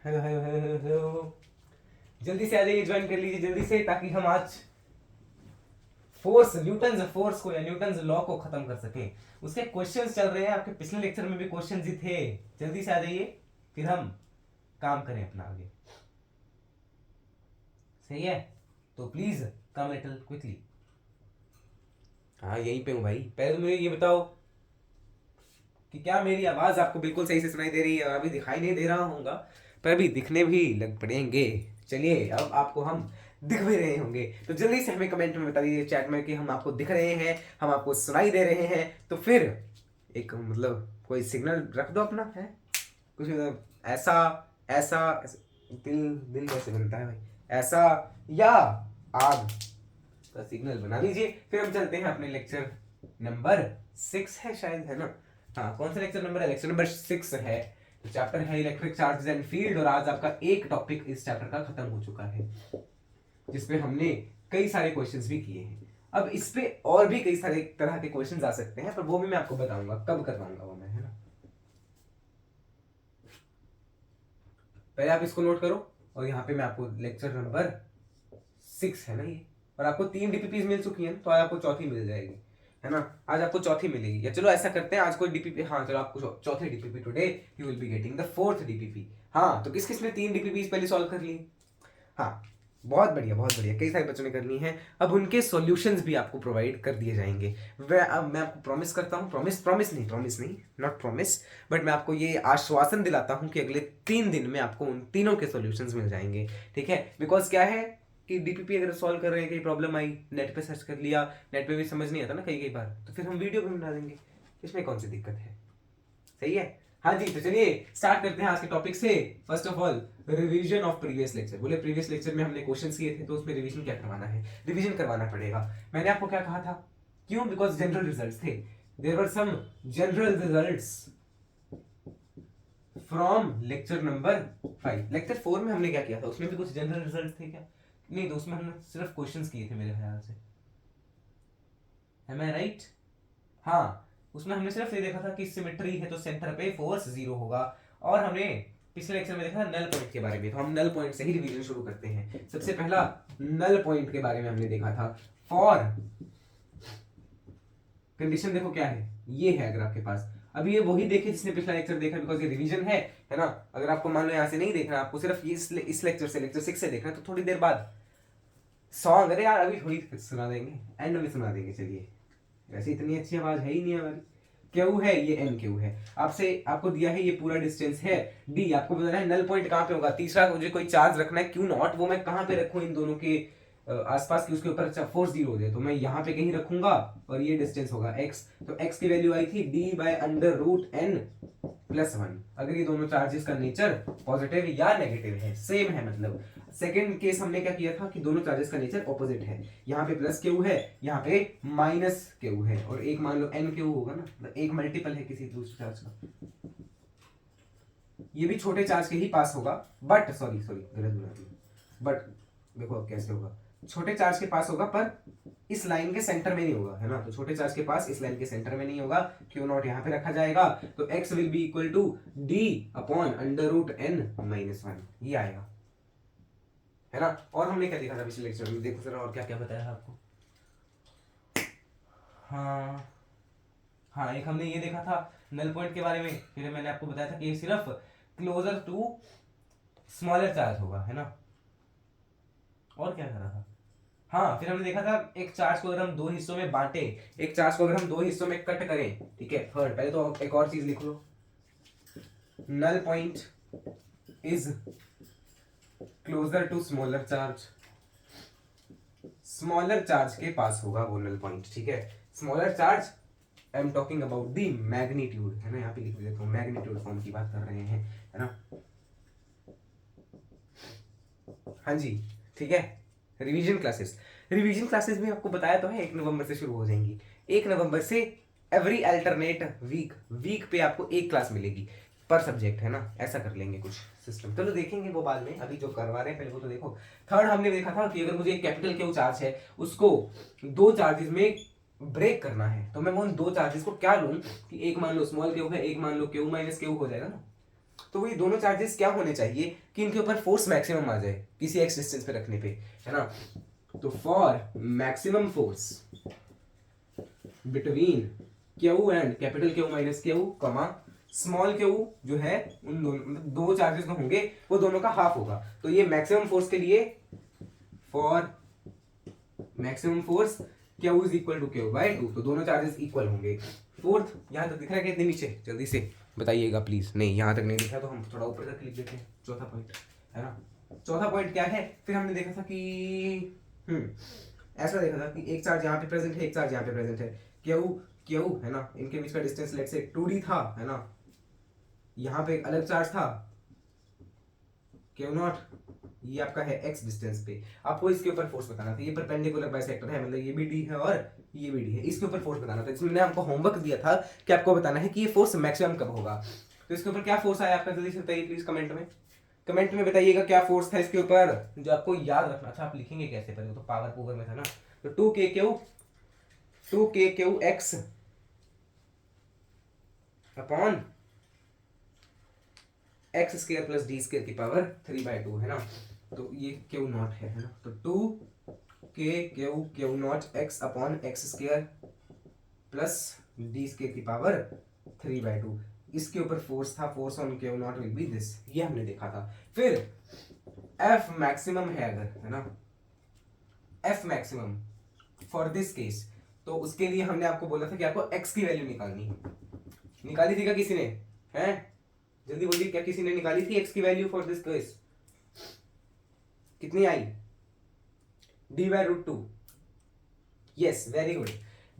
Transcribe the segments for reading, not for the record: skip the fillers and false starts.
Hello hello hello hello hello. जल्दी से आ जाइए, ज्वाइन कर लीजिए जल्दी से, ताकि हम आज न्यूटन्स फोर्स को या न्यूटन्स लॉ को खत्म कर सकें। उसके क्वेश्चंस चल रहे हैं, आपके पिछले लेक्चर में भी क्वेश्चंस ही थे। जल्दी से आ जाइए, फिर हम काम करें अपना आगे। सही है, तो प्लीज कम लिटिल क्विकली। हाँ यहीं पे हूँ भाई। पहले तो मुझे ये बताओ कि क्या मेरी आवाज आपको बिल्कुल सही से सुनाई दे रही है? अभी दिखाई नहीं दे रहा होगा, पर अभी दिखने भी लग पड़ेंगे। चलिए, अब आपको हम दिख भी रहे होंगे, तो जल्दी से हमें कमेंट में बता दीजिए, चैट में, कि हम आपको दिख रहे हैं, हम आपको सुनाई दे रहे हैं। तो फिर एक मतलब कोई सिग्नल रख दो अपना, है कुछ मतलब ऐसा ऐसा दिल दिल कैसे बनता है भाई? ऐसा या आग का सिग्नल बना लीजिए। फिर हम चलते हैं अपने लेक्चर नंबर 6 है शायद, है ना? हाँ, कौन सा लेक्चर नंबर है? लेक्चर नंबर 6 है। तो चैप्टर है इलेक्ट्रिक चार्जेस एंड फील्ड, और आज आपका एक टॉपिक इस चैप्टर का खत्म हो चुका है, जिसपे हमने कई सारे क्वेश्चंस भी किए हैं। अब इस पे और भी कई सारे तरह के क्वेश्चंस आ सकते हैं, पर वो भी मैं आपको बताऊंगा कब करवाऊंगा वो मैं, है ना? पहले आप इसको नोट करो, और यहाँ पे मैं आपको लेक्चर नंबर 6 है ना ये, और आपको 3 डीपीपीज मिल चुकी हैं, तो आज आपको चौथी मिल जाएगी, है ना? आज आपको चौथी मिलेगी। या चलो ऐसा करते हैं, आज कोई डीपीपी, हाँ चलो आपको चौथे DPP today you will be getting the fourth DPP. हाँ, तो किस किस ने 3 डीपीपीज पहले सॉल्व कर ली? हाँ, बहुत बढ़िया बहुत बढ़िया, कई सारे बच्चों ने करनी है। अब उनके सॉल्यूशंस भी आपको प्रोवाइड कर दिए जाएंगे। वह अब मैं आपको प्रॉमिस करता हूँ, प्रॉमिस नहीं, नॉट प्रॉमिस, बट मैं आपको ये आश्वासन दिलाता हूँ कि अगले 3 दिन में आपको उन तीनों के सॉल्यूशंस मिल जाएंगे। ठीक है? बिकॉज क्या है कि डीपीपी अगर सॉल्व कर रहे हैं, कहीं प्रॉब्लम आई, नेट पे सर्च कर लिया, नेट पे भी समझ नहीं आता ना कई कई बार, तो फिर हम वीडियो भी बना देंगे। इसमें कौन सी दिक्कत है? सही है? हाँ जी, तो चलिए स्टार्ट करते हैं आज के टॉपिक से। First of all, revision of previous lecture. बोले प्रीवियस लेक्चर में हमने क्वेश्चंस किए थे, तो उसमें रिवीजन क्या करवाना है? रिवीजन करवाना पड़ेगा। मैंने आपको क्या कहा था? क्यों? बिकॉज जनरल रिजल्ट्स थे। There were some general results from lecture number 5। Lecture 4 में हमने क्या किया था? उसमें भी कुछ जनरल रिजल्ट्स थे क्या? नहीं, तो उसमें हमने सिर्फ क्वेश्चंस किए थे मेरे ख्याल से। एम आई राइट? हाँ, उसमें हमने सिर्फ ये देखा था कि सिमेट्री है तो सेंटर पे फोर्स 0 होगा। और हमने पिछले लेक्चर में देखा नल पॉइंट के बारे में, तो हम नल पॉइंट से ही रिवीजन शुरू करते हैं। सबसे पहला नल पॉइंट के बारे में हमने देखा था। फॉर कंडीशन देखो क्या है, ये है अगर आपके पास। अभी ये वही देखे जिसने पिछला लेक्चर देखा, बिकॉज ये रिवीजन है ना? अगर आपको मान लो यहाँ से नहीं देखना, आपको सिर्फ ये इस लेक्चर से, लेक्चर 6 से देखना, तो थोड़ी देर बाद सॉन्ग, अरे यार अभी थोड़ी सुना देंगे, एंड में सुना देंगे। चलिए, वैसे इतनी अच्छी आवाज है ही नहीं हमारी। क्यू है ये, एन क्यू है। आपसे आपको दिया है ये पूरा डिस्टेंस है डी। आपको बताना है नल पॉइंट कहाँ पे होगा। तीसरा, मुझे कोई चार्ज रखना है क्यू नॉट, वो मैं कहाँ पे रखूँ इन दोनों के आसपास की, उसके ऊपर फोर्स 0 हो जाए, तो मैं यहाँ पे कहीं रखूंगा, और ये डिस्टेंस होगा x। तो x की वैल्यू आई थी d by under root n plus 1। अगर ये दोनों चार्जेस का नेचर पॉजिटिव या नेगेटिव है, सेम है मतलब। सेकेंड केस हमने क्या किया था कि दोनों चार्जेस का नेचर ऑपोजिट है। यहाँ पे प्लस क्यू है, यहाँ पे माइनस क्यू है, और एक मान लो एन क्यू होगा ना, मतलब एक मल्टीपल है किसी दूसरे चार्ज का। ये भी छोटे चार्ज के ही पास होगा, बट सॉरी सॉरी गलत बना दिया। बट देखो अब कैसे होगा, छोटे चार्ज के पास होगा पर इस लाइन के सेंटर में नहीं होगा, है ना? तो छोटे चार्ज के पास इस लाइन के सेंटर में नहीं होगा, क्यू नॉट यहाँ पे रखा जाएगा, तो x will be equal to D upon under root N minus 1, ये आएगा, है ना? और हमने क्या देखा था पिछले लेक्चर में? देखो जरा और क्या क्या बताया आपको। हाँ हाँ, एक हमने ये देखा था नल पॉइंट के बारे में, फिर मैंने आपको बताया था कि ये सिर्फ क्लोजर टू स्मॉलर चार्ज होगा, है ना? और क्या करा था? हाँ, फिर हमने देखा था एक चार्ज को अगर हम दो हिस्सों में बांटे, एक चार्ज को अगर हम दो हिस्सों में कट करें, ठीक है? थर्ड, पहले तो एक और चीज लिख लो, null point is closer to smaller charge. Smaller charge के पास होगा वो नल पॉइंट, ठीक है? Smaller charge, I am talking about the magnitude, है ना? यहाँ पे लिख देता हूँ, मैग्नीट्यूड फॉर्म की बात कर रहे हैं, है ना? हाँ जी, ठीक है। रिवीजन क्लासेस भी आपको बताया तो है 1 नवंबर से शुरू हो जाएंगी। 1 नवंबर से एवरी अल्टरनेट वीक पे आपको एक क्लास मिलेगी पर सब्जेक्ट, है ना? ऐसा कर लेंगे कुछ सिस्टम, चलो देखेंगे वो बाद में, अभी जो करवा रहे हैं पहले वो तो देखो। थर्ड, हमने देखा था कि अगर मुझे कैपिटल क्यू चार्ज है, उसको दो चार्जेस में ब्रेक करना है, तो मैं वो उन दो चार्जेस को क्या लूं कि एक मान लो स्मॉल क्यू है, एक मान लो क्यू माइनस क्यू हो जाएगा ना? तो वो ये दोनों चार्जेस क्या होने चाहिए कि इनके ऊपर फोर्स मैक्सिमम आ जाए किसी एक्स डिस्टेंस पे रखने पे, है ना। तो for maximum force between Q and capital Q minus Q कमा स्मॉल क्यू जो है, उन दोनों मतलब दो चार्जेस जो होंगे वो दोनों का हाफ होगा। तो ये मैक्सिमम फोर्स के लिए for maximum force Q is equal to Q by 2, तो दोनों चार्जेस इक्वल होंगे। फोर्थ यहां तक दिख रहा है कितने नीचे, जल्दी से बताइएगा प्लीज। नहीं यहां तक नहीं दिखा तो हम थोड़ा ऊपर तक लिख देते हैं। चौथा पॉइंट है ना, चौथा पॉइंट क्या है, फिर हमने देखा था कि ऐसा देखा था कि एक चार्ज यहाँ पे प्रेजेंट है, एक चार्ज यहाँ पे प्रेजेंट है, क्यू क्यू है ना, इनके बीच का डिस्टेंस लेट से 2d था, है ना। यहाँ पे एक अलग चार्ज था क्यू नॉट, ये आपका है x डिस्टेंस पे। आपको इसके ऊपर फोर्स बताना था, ये परपेंडिकुलर बाइसेक्टर है, मतलब ये भी d है और ये भी d है, इसके ऊपर फोर्स बताना था। इसमें मैंने आपको होमवर्क दिया था कि आपको बताना है कि ये फोर्स मैक्सिमम कब होगा। तो इसके ऊपर क्या फोर्स आया आपका, जल्दी से बताइए प्लीज कमेंट में, कमेंट में बताइएगा क्या फोर्स था इसके ऊपर जो आपको याद रखना। अच्छा आप लिखेंगे कैसे, पहले तो पावर पूवर में था ना। तो 2k Q x upon x square plus D square की पावर 3/2 है ना। तो ये क्यू नॉट है ना। तो 2k Q not x upon x square plus D square की पावर 3/2, इसके ऊपर फोर्स था, force on Q not will be this, ये हमने देखा था। फिर एफ मैक्सिमम है अगर, है ना, F maximum for this case, तो उसके लिए हमने आपको बोला था कि आपको एक्स की वैल्यू निकालनी है। निकाली थी क्या किसी ने, हैं जल्दी बोलिए, क्या किसी ने निकाली थी एक्स की वैल्यू फॉर दिस केस, कितनी आई, d/√2, yes very good,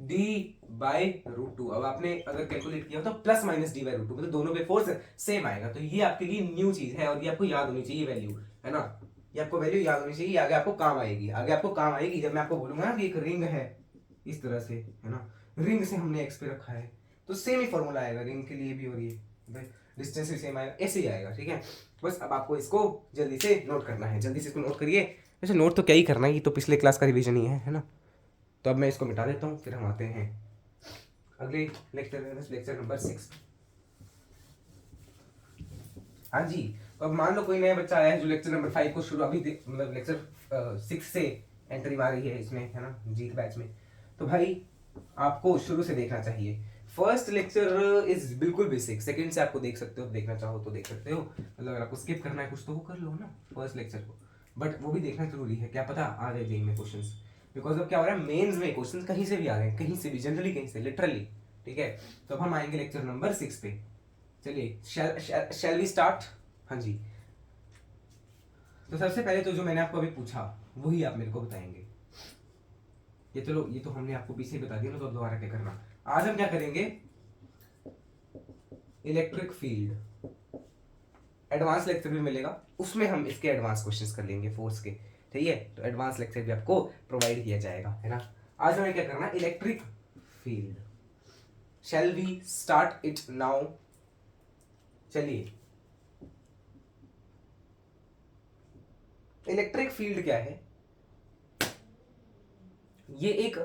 d/√2। अब आपने अगर कैलकुलेट किया तो प्लस माइनस d/√2, मतलब दोनों पे फोर्स सेम आएगा। तो ये आपके लिए न्यू चीज है और ये आपको याद होनी चाहिए वैल्यू, है ना। ये आपको वैल्यू याद होनी चाहिए, आगे आपको काम आएगी, आगे आपको काम आएगी जब मैं आपको बोलूंगा ना कि एक रिंग है इस तरह से, है ना, रिंग से हमने एक्स पे रखा है तो सेम ही फॉर्मूला आएगा रिंग के लिए भी, और ये डिस्टेंस भी सेम आएगा, ऐसे ही आएगा, ठीक है। बस अब आपको इसको जल्दी से नोट करना है, जल्दी से इसको नोट करिए। वैसे नोट तो क्या ही करना है, ये तो पिछले क्लास का रिवीजन ही है ना। तो अब मैं इसको मिटा देता हूँ, फिर हम आते हैं अगले लेक्चर में, लेक्चर नंबर 6। हाँ जी, तो अब मान लो कोई नया बच्चा आया है जो लेक्चर नंबर 5 को शुरू अभी मतलब लेक्चर 6 से एंट्री मारी है इसमें, है ना, जीत बैच में। तो भाई आपको शुरू से देखना चाहिए। फर्स्ट लेक्चर इज बिल्कुल बेसिक, सेकंड से आपको देख सकते हो, देखना चाहो तो देख सकते हो, मतलब अगर आपको स्किप करना है कुछ तो वो कर लो ना फर्स्ट लेक्चर को, बट वो भी देखना जरूरी है, क्या पता आ जाए जेई में क्वेश्चंस। बिकॉज अब क्या हो रहा है, मेंस में क्वेश्चंस कहीं से भी आ रहे हैं, कहीं से भी, जनरली कहीं से, लिटरली, ठीक है। तो अब हम आएंगे लेक्चर नंबर 6 पे। चलिए शैल वी स्टार्ट। हाँ जी, तो सबसे पहले तो जो मैंने आपको अभी पूछा वही आप मेरे को बताएंगे। ये चलो ये तो हमने आपको पीछे बता दिया ना, तो दोबारा क्या करना। आज हम क्या करेंगे, इलेक्ट्रिक फील्ड एडवांस लेक्चर भी मिलेगा, उसमें हम इसके एडवांस क्वेश्चंस कर लेंगे फोर्स के, ठीक है। तो एडवांस लेक्चर भी आपको प्रोवाइड किया जाएगा, है ना। आज हमें क्या करना है, electric field. Shall we start it now. चलिए, इलेक्ट्रिक फील्ड क्या है, ये एक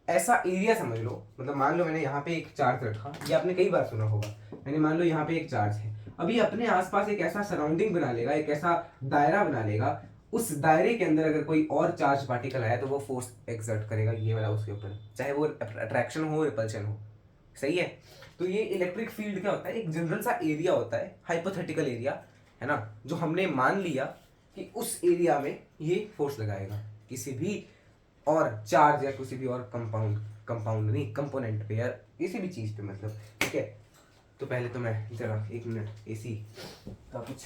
ऐसा एरिया समझ लो, मतलब मान लो मैंने यहाँ पे एक चार्ज रखा, ये आपने कई बार सुना होगा, मैंने मान लो यहाँ पे एक चार्ज है, अभी अपने आसपास एक ऐसा सराउंडिंग बना लेगा, एक ऐसा दायरा बना लेगा, उस दायरे के अंदर अगर कोई और चार्ज पार्टिकल आया तो वो फोर्स एक्सर्ट करेगा ये वाला उसके ऊपर, चाहे वो अट्रैक्शन हो रिपल्शन हो, सही है। तो ये इलेक्ट्रिक फील्ड क्या होता है, एक जनरल सा एरिया होता है, हाइपोथेटिकल एरिया, है ना, जो हमने मान लिया कि उस एरिया में ये फोर्स लगाएगा किसी भी और चार्ज या किसी भी और कंपाउंड नहीं कंपोनेंट पे या किसी भी चीज पे, मतलब, ठीक है। तो पहले तो मैं जरा 1 मिनट एसी का कुछ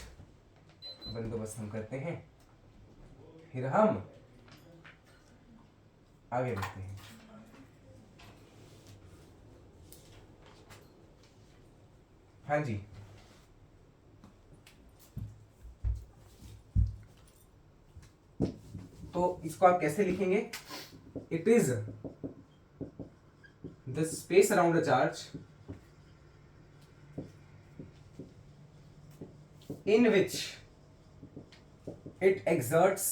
बंदोबस्त हम करते हैं, फिर हम आगे बढ़ते हैं। हाँ जी, तो इसको आप कैसे लिखेंगे, it is the space around a charge in which it exerts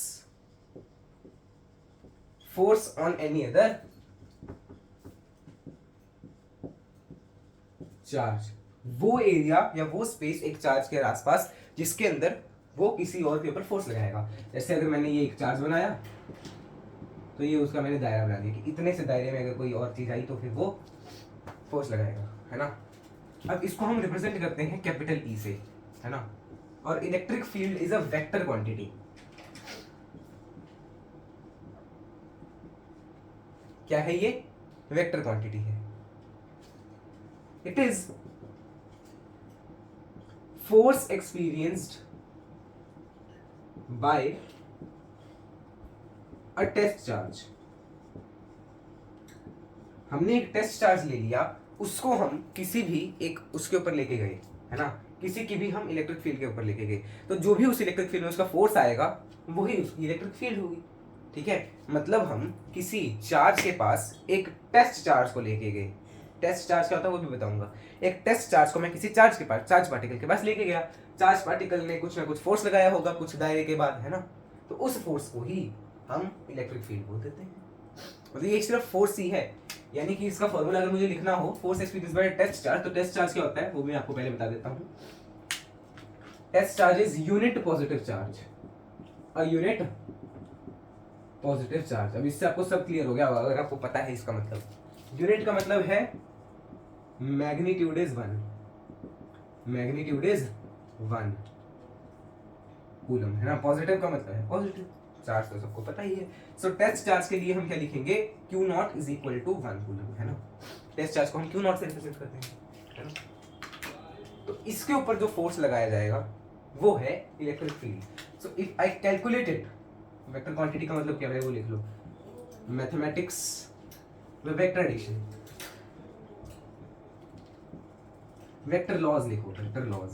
force on any other charge। वो एरिया या वो स्पेस एक चार्ज के आसपास जिसके अंदर वो किसी और के ऊपर फोर्स लगाएगा। जैसे अगर मैंने ये एक चार्ज बनाया तो ये उसका मैंने दायरा बना दिया कि इतने से दायरे में अगर कोई और चीज आई तो फिर वो फोर्स लगाएगा, है ना। अब इसको हम रिप्रेजेंट करते हैं कैपिटल ई से, है ना। और electric field is a vector quantity. क्या है ये? वेक्टर क्वांटिटी है। It is force experienced by a test charge. हमने एक टेस्ट चार्ज ले लिया, उसको हम किसी भी एक उसके ऊपर लेके गए, है ना, किसी की भी हम इलेक्ट्रिक फील्ड के ऊपर लेके गए, तो जो भी उस इलेक्ट्रिक फील्ड में उसका फोर्स आएगा वही उसकी इलेक्ट्रिक फील्ड होगी। ठीक है, मतलब हम किसी चार्ज के पास एक टेस्ट चार्ज को लेके गए। टेस्ट चार्ज क्या होता है वो भी बताऊंगा। एक टेस्ट चार्ज को मैं किसी चार्ज के पास, चार्ज पार्टिकल के पास लेके गया, चार्ज पार्टिकल ने कुछ ना कुछ फोर्स लगाया होगा कुछ दायरे के बाद, है ना, तो उस फोर्स को ही हम इलेक्ट्रिक फील्ड बोल देते हैं। मतलब ये सिर्फ फोर्स ही है, यानी कि इसका फॉर्मूला अगर मुझे लिखना हो force experience by test charge, तो टेस्ट चार्ज क्या होता है वो मैं आपको पहले बता देता हूँ। Test charge is unit positive charge, a unit positive charge. अब इससे आपको सब क्लियर हो गया अगर आपको पता है इसका मतलब। यूनिट का मतलब है magnitude is 1, magnitude is 1 coulomb, है ना। पॉजिटिव का मतलब है पॉजिटिव चार्ज, तो सबको पता ही है। सो टेस्ट चार्ज के लिए हम क्या लिखेंगे, Q nought is equal to 1 coulomb, है ना। टेस्ट चार्ज को हम Q नॉट से रिप्रेजेंट करते हैं, है ना। तो इसके ऊपर जो फोर्स लगाया जाएगा वो है electric field. So if I calculate it, vector quantity का मतलब क्या है वो लिख लो, मैथमेटिक्स में वेक्टर एडिशन, वेक्टर लॉज लिखो, वेक्टर लॉज,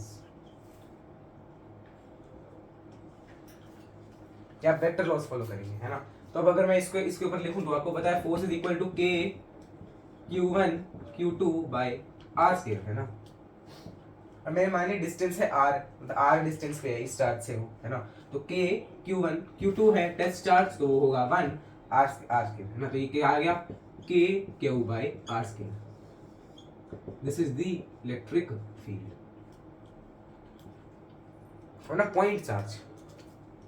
क्या वेक्टर लॉज फॉलो करेंगे, है ना। तो अब अगर मैं इसको इसके ऊपर लिखूं तो आपको पता है force is equal to K Q1 Q2 by R square, है ना। अब मेरे माने डिस्टेंस है R, मतलब R डिस्टेंस पे है इस चार्ज से वो, है ना। तो K Q1 Q2 है टेस्ट चार्ज, तो होगा 1 R स्क्वायर, है ना। तो ये क्या आ गया, K Q by R square. This is the electric field on a point charge,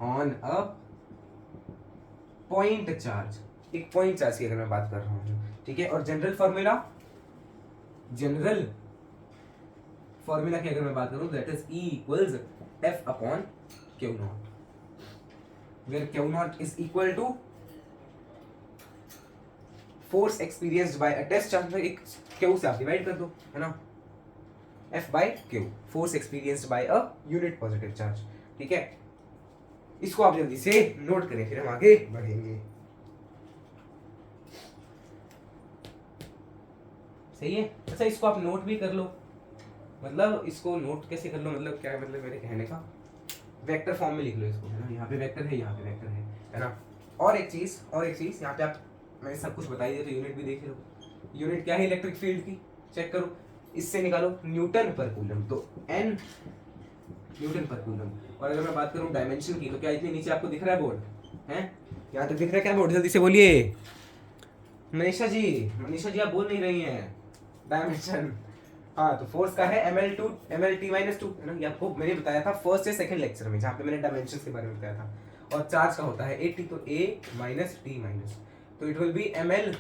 on a point charge, एक पॉइंट चार्ज की अगर मैं बात कर रहा हूँ, ठीक है। और जनरल फॉर्मूला, जनरल फॉर्मूला की अगर मैं बात करूं that is E equals F upon Q nought, where Q nought is equal to force experienced by a test charge, एक Q से आप डिवाइड कर दो, है ना। F by Q, force experienced by a unit positive charge, ठीक है। इसको आप जल्दी से नोट करें फिर हम आगे बढ़ेंगे। सही है। अच्छा इसको आप नोट भी कर लो, मतलब इसको नोट कैसे कर लो, मतलब क्या है, मतलब मेरे कहने का वेक्टर फॉर्म में लिख लो इसको, है ना। यहाँ पे वेक्टर है, यहाँ पे वेक्टर है ना। और एक चीज यहाँ पे आप, मैंने सब कुछ बताई दिया तो यूनिट भी देख लो। यूनिट क्या है इलेक्ट्रिक फील्ड की, चेक करो, इससे निकालो न्यूटन पर कूलम, तो N न्यूटन पर कूलम। और अगर मैं बात करूँ डायमेंशन की, तो क्या इतने नीचे आपको दिख रहा है बोर्ड है, यहाँ तक दिख रहा है क्या बोर्ड, जल्दी से बोलिए। मनीषा जी आप बोल नहीं रही हैं। डायमेंशन, हाँ, तो फोर्स का है ml2 mlt-2, है ना। ये आपको मैंने बताया था फर्स्ट या सेकंड लेक्चर में, जहाँ पे मैंने डायमेंशन के बारे में बताया था। और चार्ज का होता है at, तो a माइनस t माइनस, तो it will B ml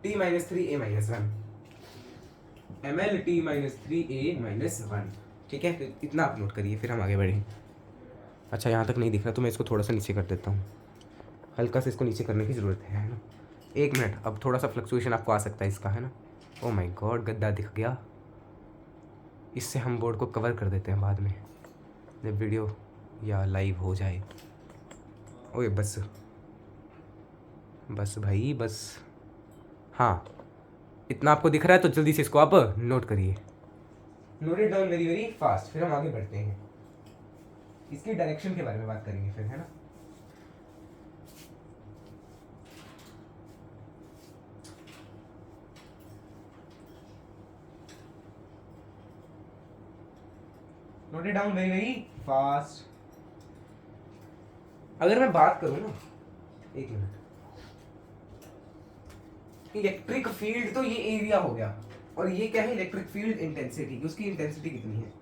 t minus 3a minus 1, ml t minus 3a minus 1, ठीक है। तो इतना आप नोट करिए फिर हम आगे बढ़ेंगे। अच्छा यहाँ तक नहीं दिख रहा तो मैं इसको थोड़ा सा नीचे कर देता हूँ, हल्का से इसको नीचे करने की ज़रूरत है ना। एक मिनट, अब थोड़ा सा फ्लक्चुएशन आपको आ सकता है इसका, है ना। ओ माय गॉड, गद्दा दिख गया। इससे हम बोर्ड को कवर कर देते हैं बाद में जब वीडियो या लाइव हो जाए। ओए बस बस भाई बस, हाँ इतना आपको दिख रहा है तो जल्दी से इसको आप नोट करिए, note it down very very fast, फिर हम आगे बढ़ते हैं। इसकी डायरेक्शन के बारे में बात करेंगे फिर, है ना। Note it down very very fast. अगर मैं बात करूं ना, एक मिनट, इलेक्ट्रिक फील्ड तो ये एरिया हो गया, और ये क्या है, इलेक्ट्रिक फील्ड इंटेंसिटी, उसकी इंटेंसिटी कितनी है,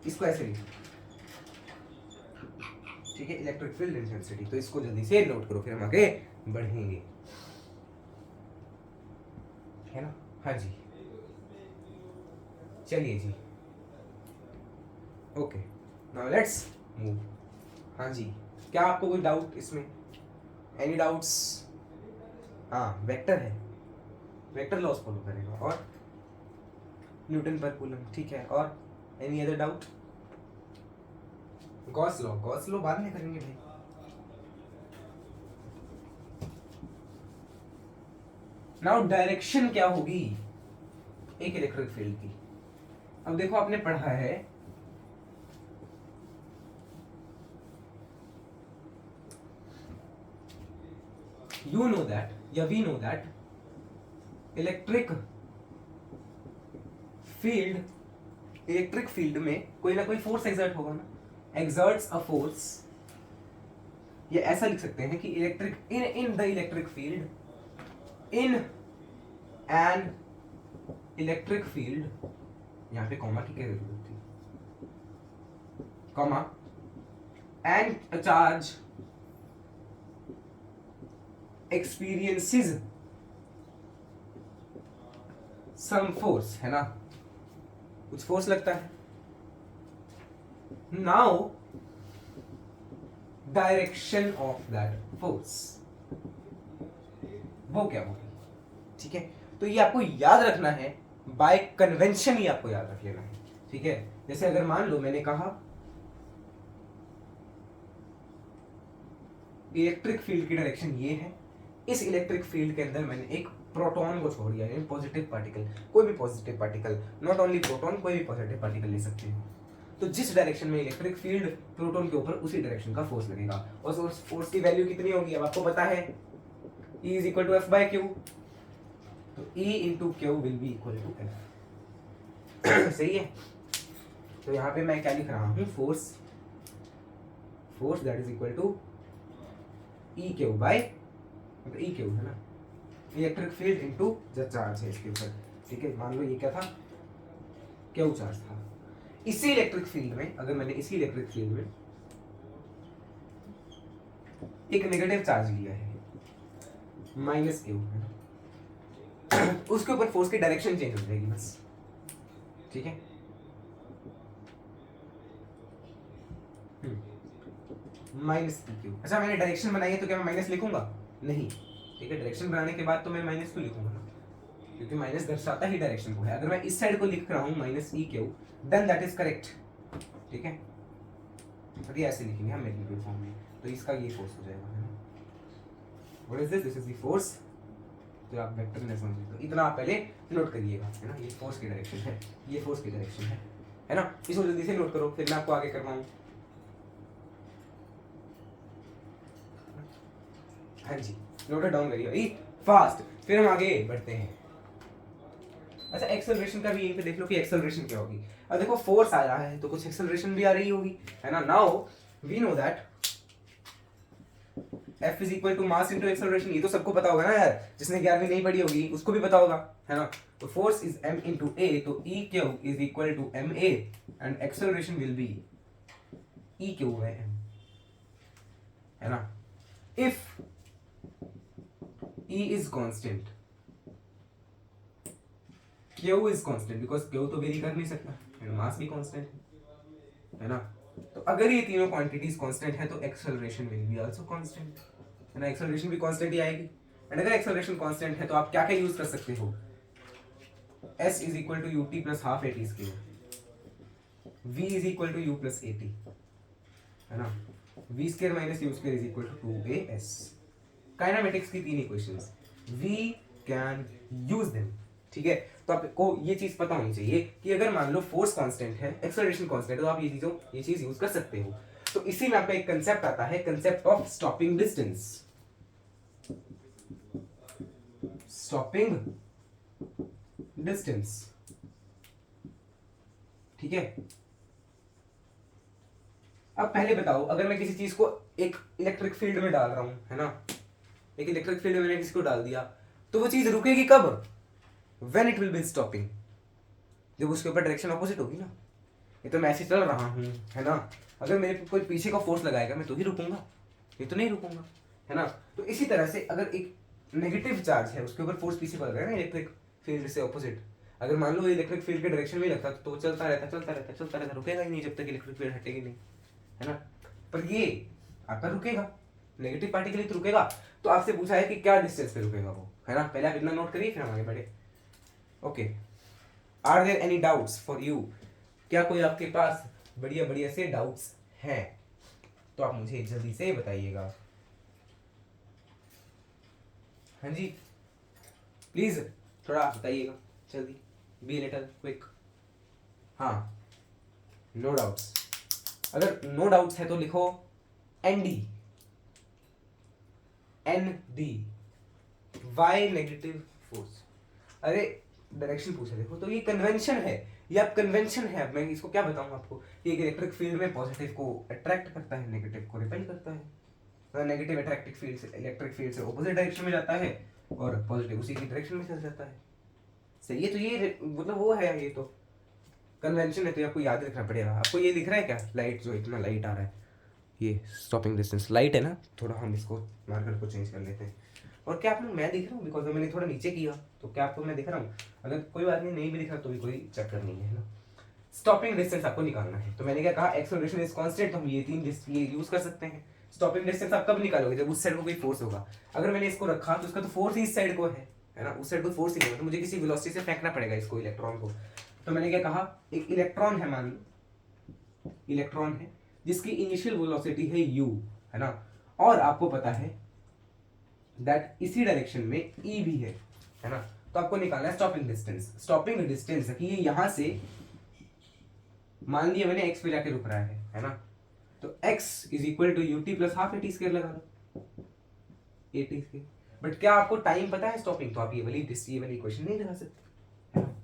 इसको ऐसे लिखो, ठीक है, इलेक्ट्रिक फील्ड इंटेंसिटी। तो इसको जल्दी से नोट करो, फिर हम आगे बढ़ेंगे, है ना। हाँ जी, चलिए जी, ओके, नाउ लेट्स मूव। हाँ जी, क्या आपको कोई डाउट इसमें, एनी डाउट्स? हाँ, वेक्टर है, वेक्टर लॉस फॉलो करेगा, और न्यूटन पर कूलम, ठीक है, और any other doubt? Gauss law, Gauss law बाद में करेंगे भाई। नाउ डायरेक्शन क्या होगी एक इलेक्ट्रिक फील्ड की? अब देखो, आपने पढ़ा है you know that, या we know that electric field में कोई ना कोई फोर्स एक्सर्ट होगा ना, exerts a force, ये ऐसा लिख सकते हैं कि electric in the electric field, in an electric field, यहाँ पे कॉमा की क्या जरूरत थी, comma, and a charge experiences some force, है ना, कुछ फोर्स लगता है। Now direction of that force, वो क्या होगी, ठीक है। तो ये आपको याद रखना है, बाय कन्वेंशन ही आपको याद रख लेना है, ठीक है। जैसे अगर मान लो मैंने कहा इलेक्ट्रिक फील्ड की डायरेक्शन ये है, इस इलेक्ट्रिक फील्ड के अंदर मैंने एक प्रोटॉन को छोड़ दिया, यानी पॉजिटिव पार्टिकल, कोई भी positive particle, not only proton, कोई भी पॉजिटिव पार्टिकल ले सकते हो। तो जिस डायरेक्शन में इलेक्ट्रिक फील्ड, प्रोटॉन के ऊपर उसी डायरेक्शन का फोर्स लगेगा, और उस फोर्स की वैल्यू कितनी होगी, अब आपको पता है, E is equal to F by Q, तो E into Q will be equal to F. सही है। तो यहाँ पे मैं क्या लिख रहा हूँ, force that is equal to E Q by, मतलब ई क्यू है ना, इलेक्ट्रिक फील्ड इनटू जो चार्ज है इसके ऊपर, ठीक है। मान लो ये क्या था, क्यू चार्ज था। इसी इलेक्ट्रिक फील्ड में, अगर मैंने इसी इलेक्ट्रिक फील्ड में एक नेगेटिव चार्ज लिया है, माइनस क्यू, उसके ऊपर फोर्स की डायरेक्शन चेंज हो जाएगी बस, ठीक है। माइनस क्यू, अच्छा मैंने डायरेक्शन बनाई है तो क्या मैं माइनस लिखूंगा? नहीं, ठीक है। डायरेक्शन बनाने के बाद तो मैं माइनस क्यों लिखूंगा ना, क्योंकि माइनस दर्शाता ही डायरेक्शन को है। अगर मैं इस साइड को लिख रहा हूँ minus E Q, then that is correct, ठीक है। तो ये ऐसे लिखेंगे हम मैग्नीट्यूड फॉर्म में, तो इसका ये फोर्स हो जाएगा, है ना। What is this? This is the force. तो आप वेक्टर में समझिए, तो इतना आप पहले नोट करिएगा, है ना। ये फोर्स की डायरेक्शन है, ये फोर्स की डायरेक्शन है ना। इसको जल्दी से नोट करो, फिर मैं आपको आगे करवाऊँ। हाँ जी, नोट डाउन करिए भाई फास्ट, फिर हम आगे बढ़ते हैं। अच्छा, एक्सेलरेशन का भी यहीं पे देख लो कि एक्सेलरेशन क्या होगी। अब देखो फोर्स आया है तो कुछ एक्सेलरेशन भी आ रही होगी, है ना। Now we know that F is equal to mass into acceleration, ये तो सबको पता होगा ना यार, जिसने 11वीं नहीं पढ़ी होगी उसको भी पता होगा, है ना। तो force is m into a, तो E Q is equal to ma and acceleration will be E Q by m, है ना। If E is constant, Q is constant, because Q तो वेरी कर नहीं सकता, एंड मास भी constant है ना। तो अगर ये तीनों क्वांटिटीज कांस्टेंट है तो acceleration will be also constant, है ना। एक्सेलरेशन भी कांस्टेंट ही आएगी, एंड अगर एक्सेलरेशन कांस्टेंट है तो आप क्या क्या यूज कर सकते हो, S is equal to ut plus half at square, V is equal to u plus at, है ना। v square minus u square is equal to 2as। Kinematics की तीन equations, we can use them, ठीक है। तो आपको ये चीज पता होनी चाहिए कि अगर मान लो फोर्स कांस्टेंट है, एक्सेलरेशन कांस्टेंट है, तो आप ये चीज यूज कर सकते हो। तो इसी में आपका एक कंसेप्ट आता है, concept of stopping distance. Stopping distance, ठीक है। अब पहले बताओ, अगर मैं किसी चीज को एक इलेक्ट्रिक फील्ड में डाल रहा हूं, है ना, एक इलेक्ट्रिक फील्ड में मैंने किसी को डाल दिया, तो वो चीज रुकेगी कब? When it will be stopping, जब उसके ऊपर डायरेक्शन ऑपोजिट होगी ना। ये तो मैं ऐसे चल रहा हूँ, है ना, अगर मेरे पे कोई पीछे का फोर्स लगाएगा मैं तो ही रुकूंगा, ये तो नहीं रुकूंगा, है ना। तो इसी तरह से अगर एक नेगेटिव चार्ज है उसके ऊपर फोर्स पीछे पड़ रहा है ना इलेक्ट्रिक फील्ड से ऑपोजिट, अगर मान लो इलेक्ट्रिक फील्ड के डायरेक्शन में लगता तो चलता रहता चलता रहता चलता रहता, रुकेगा ही नहीं जब तक इलेक्ट्रिक फील्ड हटेगी नहीं, है ना। पर ये आपका रुकेगा, नेगेटिव पार्टी के लिए तो रुकेगा। तो आपसे पूछा है कि क्या डिस्टेंस पे रुकेगा वो, है ना। पहले आप इतना नोट करिए फिर हम आगे बढ़े। Okay, are there any doubts for you, क्या कोई आपके पास बढ़िया बढ़िया से डाउट्स हैं तो आप मुझे जल्दी से बताइएगा। हाँ जी, प्लीज थोड़ा बताइएगा जल्दी, बी लिटिल क्विक। हाँ, नो डाउट्स, अगर नो डाउट्स है तो लिखो ND, ND, Y negative force. अरे डायरेक्शन पूछा, देखो तो ये कन्वेंशन है, ये अब कन्वेंशन है। अब मैं इसको क्या बताऊं आपको, ये इलेक्ट्रिक फील्ड में पॉजिटिव को अट्रैक्ट करता है, नेगेटिव को रिपेल करता है। नेगेटिव अट्रैक्टिव फील्ड से, इलेक्ट्रिक फील्ड से ऑपोजिट डायरेक्शन में जाता है और पॉजिटिव उसी की डायरेक्शन में चल जाता है। सही है, तो ये मतलब वो है, ये तो कन्वेंशन है, तो आपको याद रखना पड़ेगा। आपको ये दिख रहा है क्या, लाइट, जो इतना लाइट आ रहा है, ये स्टॉपिंग डिस्टेंस लाइट है ना। थोड़ा हम इसको मार्कर को चेंज कर लेते हैं। और क्या आप लोग, मैं दिख रहा हूँ बिकॉज मैंने थोड़ा नीचे किया, तो क्या आपको मैं दिख रहा हूँ। अगर कोई बात नहीं भी दिख रहा तो भी कोई चक्कर नहीं है ना। स्टॉपिंग डिस्टेंस आपको निकालना है, तो मैंने क्या कहा, एक्सेलरेशन इज कांस्टेंट, तो हम ये तीन ये यूज कर सकते हैं। स्टॉपिंग डिस्टेंस आप कब निकालोगे, जब उस साइड को कोई फोर्स होगा। अगर मैंने इसको रखा तो उसका तो फोर्स ही इस साइड को है ना, उस साइड को फोर्स ही नहीं होगा, तो मुझे किसी वेलोसिटी से फेंकना पड़ेगा इसको, इलेक्ट्रॉन को। तो मैंने क्या कहा, एक इलेक्ट्रॉन है, मान लो इलेक्ट्रॉन है जिसकी इनिशियल वेलोसिटी है u, है ना, और आपको पता है दैट इसी डायरेक्शन में e भी है ना। तो आपको निकालना है स्टॉपिंग डिस्टेंस। स्टॉपिंग डिस्टेंस कि ये यहां से, मान लिया मैंने x पे जाके रुक रहा है ना, तो x is equal to U T plus half A T square लगा लो, ए टी स्क्वायर। बट क्या आपको टाइम पता है स्टॉपिंग, तो आप ये वाली इक्वेशन नहीं लगा सकते, है ना।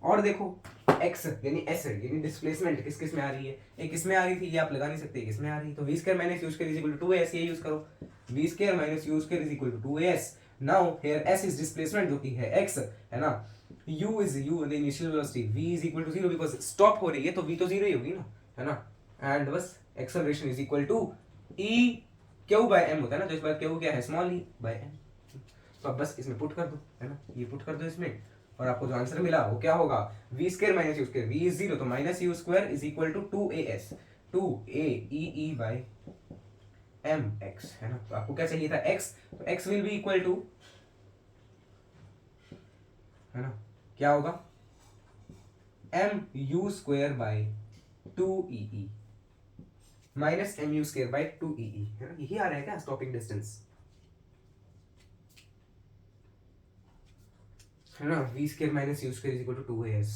और देखो x यानी s यानी डिस्प्लेसमेंट किस किस में आ रही है, एक किस में आ रही थी, ये आप लगा नहीं सकते, किस में आ रही, तो v square minus u square is equal to 2as, ये यूज करो, v square minus u square is equal to 2as। Now here s is displacement जो कि है x, है ना, u is u the initial velocity, v is equal to 0 because stop हो रही है, तो v तो 0 ही होगी ना, है ना। एंड बस acceleration is equal to e q by m होता है ना, तो इस बार q क्या है, स्मॉल e बाय m। तो अब बस इसमें पुट कर दो, है ना, ये पुट कर दो इसमें, और आपको जो आंसर मिला वो क्या होगा, v square minus u square, v is zero तो minus u square is equal to 2as, 2ae by mx, है ना। तो आपको क्या चाहिए था, x, तो x will be equal to, है ना, क्या होगा, mu square by 2ee minus mu square by 2ee, है ना। यही आ रहा है क्या स्टॉपिंग डिस्टेंस, है ना, v square minus u square is equal to 2as।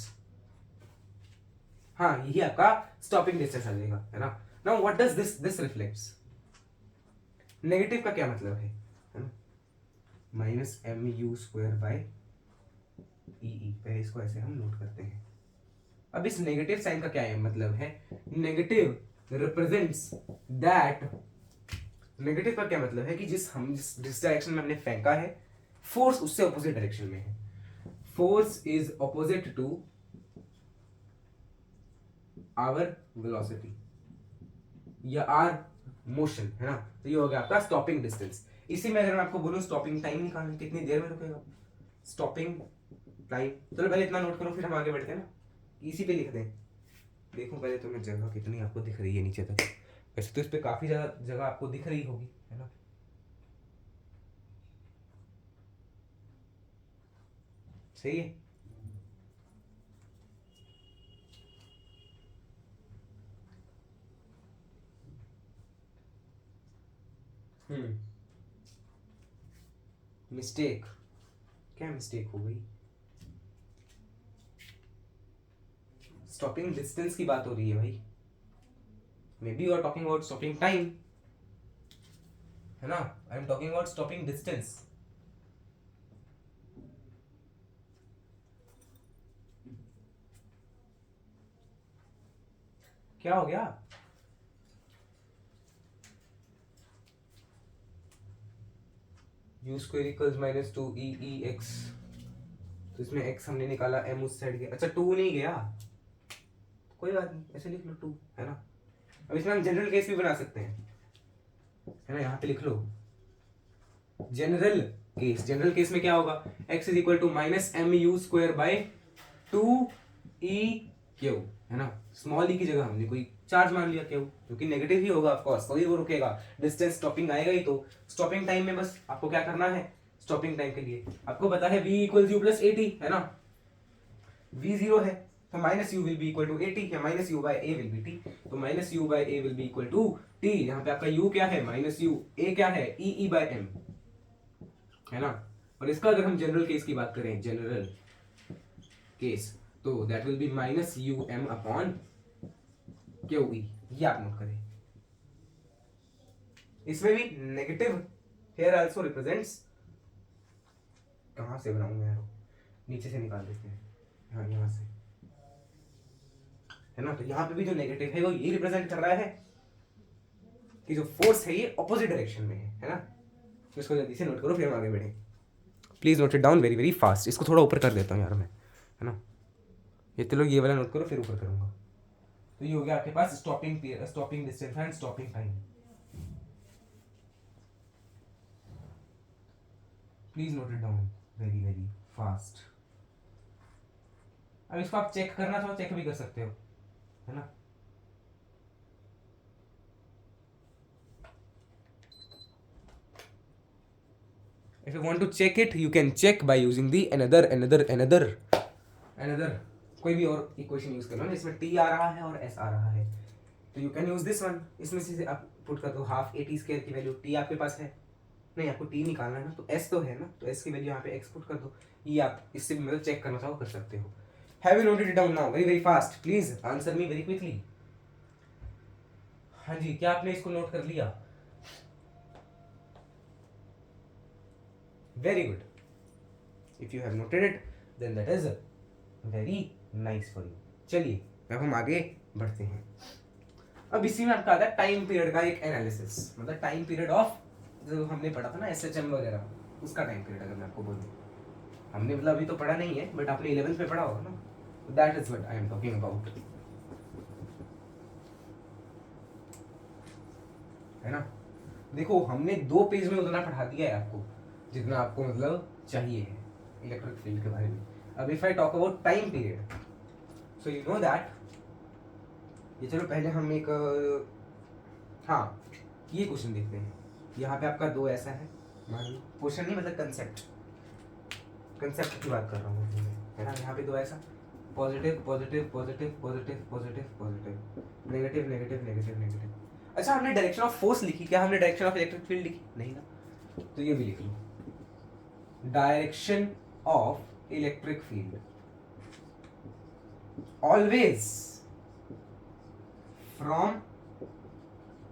हाँ, यही आपका स्टॉपिंग डिस्टेंस आ जाएगा, है ना। Now what does this reflects, negative का क्या मतलब है ना, minus m u square by e, पहले इसको ऐसे हम नोट करते हैं। अब इस नेगेटिव साइन का क्या है मतलब है, नेगेटिव रिप्रेजेंट्स दैट, नेगेटिव का क्या मतलब है कि जिस डायरेक्शन में हमने फेंका है, फोर्स उससे ऑपोजिट डायरेक्शन में है, force is opposite to our velocity या आर मोशन, है ना। तो ये हो गया आपका स्टॉपिंग डिस्टेंस। इसी में अगर मैं आपको बोलूं स्टॉपिंग टाइम निकालना, कितनी देर में रुकेगा स्टॉपिंग टाइम, चलो पहले इतना नोट करो फिर हम आगे बढ़ते हैं ना, इसी पे लिख दें। देखो पहले तो मैं जगह कितनी आपको दिख रही है नीचे तक, वैसे तो इस पे काफी ज्यादा जगह आपको दिख रही होगी, है ना। सही है, मिस्टेक, क्या मिस्टेक हो गई, स्टॉपिंग डिस्टेंस की बात हो रही है भाई, may be you are talking about stopping time, है ना, I am talking about stopping distance. क्या हो गया, u square equals minus 2 e x, तो इसमें x हमने निकाला, m उस साइड गया, अच्छा 2 नहीं गया, कोई बात नहीं, ऐसे लिख लो 2, है ना। अब इसमें हम जनरल केस भी बना सकते हैं, है ना, यहाँ पे लिख लो जनरल केस। जनरल केस में क्या होगा, x is equal to minus m u square by 2e⁻, है ना। स्मॉल ई की जगह हमने कोई चार्ज मान लिया क्यू, क्योंकि नेगेटिव ही होगा ऑफ कोर्स, कोई वो रुकेगा, डिस्टेंस स्टॉपिंग आएगा ही। तो स्टॉपिंग टाइम में बस आपको क्या करना है, स्टॉपिंग टाइम के लिए आपको पता है v equal u plus a t, है ना, v 0 है तो minus u will be equal to a t, या minus u by a will be t, तो minus u by a will be equal to t. यहाँ पे आपका u क्या है, माइनस यू, a क्या है, ई बाय एम, है ना। और इसका अगर हम जनरल केस की बात करें, जनरल केस, तो that will be minus u m upon q e, ये आप नोट करें। इसमें भी नेगेटिव हेयर आल्सो रिप्रेजेंट्स, कहां से बनाऊंगा यार, नीचे से निकाल देते हैं, हाँ यहां से, है ना। तो यहां पे भी जो नेगेटिव है वो ये रिप्रेजेंट कर रहा है कि जो फोर्स है ये ऑपोजिट डायरेक्शन में है ना। तो इसको जल्दी से नोट करो, फिर हम आगे बढ़े। Please note it down very very fast. इसको थोड़ा ऊपर कर देता हूँ यार मैं, है ना। ये चलो ये वाला नोट करो, फिर ऊपर करूंगा। तो ये हो गया आपके पास stopping distance and stopping time. Please note it down very very fast. अब इसको आप चेक करना चाहो चेक भी कर सकते हो, है ना। If you want to check it, you can check by using the another कोई भी और इक्वेशन यूज कर लो ना। इसमें t आ रहा है और s आ रहा है, तो you can use this one. इसमें से आप पुट कर दो हाफ ए टी स्क्वायर की वैल्यू, t आपके पास है नहीं, आपको t निकालना है ना, तो s तो है ना, तो s की वैल्यू यहाँ पे x पुट कर दो। ये आप इससे भी मतलब चेक करना चाहो कर सकते हो। Have you noted it down now very very fast, please answer me very quickly. हाँ जी, क्या आपने इसको नोट कर लिया? Very good. If you have noted it, then that is very nice for you. चलिए अब हम आगे बढ़ते हैं। अब इसी में आपका आता है टाइम पीरियड का एक एनालिसिस, मतलब टाइम पीरियड ऑफ, जो हमने पढ़ा था ना SHM वगैरह, उसका टाइम पीरियड अगर मैं आपको बोलूँ, हमने मतलब अभी तो पढ़ा नहीं है बट आपने 11th में पढ़ा होगा ना, that is what I am talking about, है ना। देखो हमने 2 पेज में उतना पढ़ा दिया है आपको जितना आपको मतलब चाहिए है इलेक्ट्रिक फील्ड के बारे में। अब if I talk about time period, so you know that, ये चलो पहले हम एक हाँ ये क्वेश्चन देखते हैं। यहाँ पे आपका 2 ऐसा है, मान लो क्वेश्चन नहीं मतलब कंसेप्ट की बात कर रहा हूँ, है ना। यहाँ पे 2 ऐसा, positive positive positive positive positive positive, negative negative negative negative. अच्छा हमने डायरेक्शन ऑफ फोर्स लिखी क्या, हमने डायरेक्शन ऑफ इलेक्ट्रिक फील्ड लिखी नहीं ना, तो ये भी लिख लो, direction of electric field always from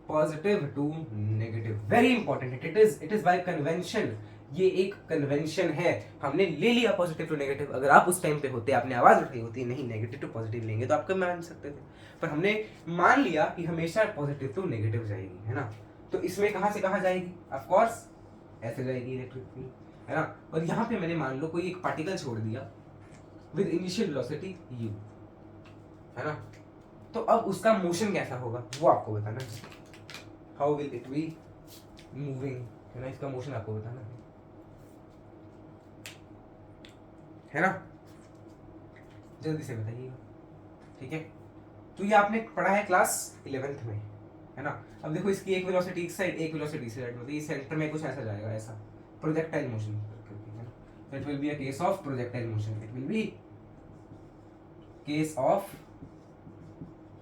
positive to negative, very important, it is by convention, ये एक कन्वेंशन है, हमने ले लिया पॉजिटिव टू नेगेटिव। अगर आप उस टाइम पे होते, आपने आवाज उठाई होती नहीं नेगेटिव टू पॉजिटिव लेंगे, तो आप कब मान सकते थे, पर हमने मान लिया कि हमेशा पॉजिटिव टू नेगेटिव जाएगी, है ना। तो इसमें कहां से कहां जाएगी, ऑफ कोर्स ऐसे जाएगी इलेक्ट्रिक फील्ड, है ना। और यहाँ पे मैंने मान लो कोई एक पार्टिकल छोड़ दिया विद इनिशियल वेलोसिटी u, है ना। तो अब उसका मोशन कैसा होगा वो आपको बताना है, how will it be moving, है ना, इसका मोशन आपको बताना है ना, जल्दी से बताइएगा, ठीक है। तो ये आपने पढ़ा है क्लास 11th में, है ना। अब देखो इसकी एक वेलोसिटी इस साइड, एक वेलोसिटी इस साइड, मतलब ये सेंटर में कुछ ऐसा जाएगा, ऐसा प्रोजेक्टाइल मोशन, है ना। It will be a case of projectile motion, it will B case of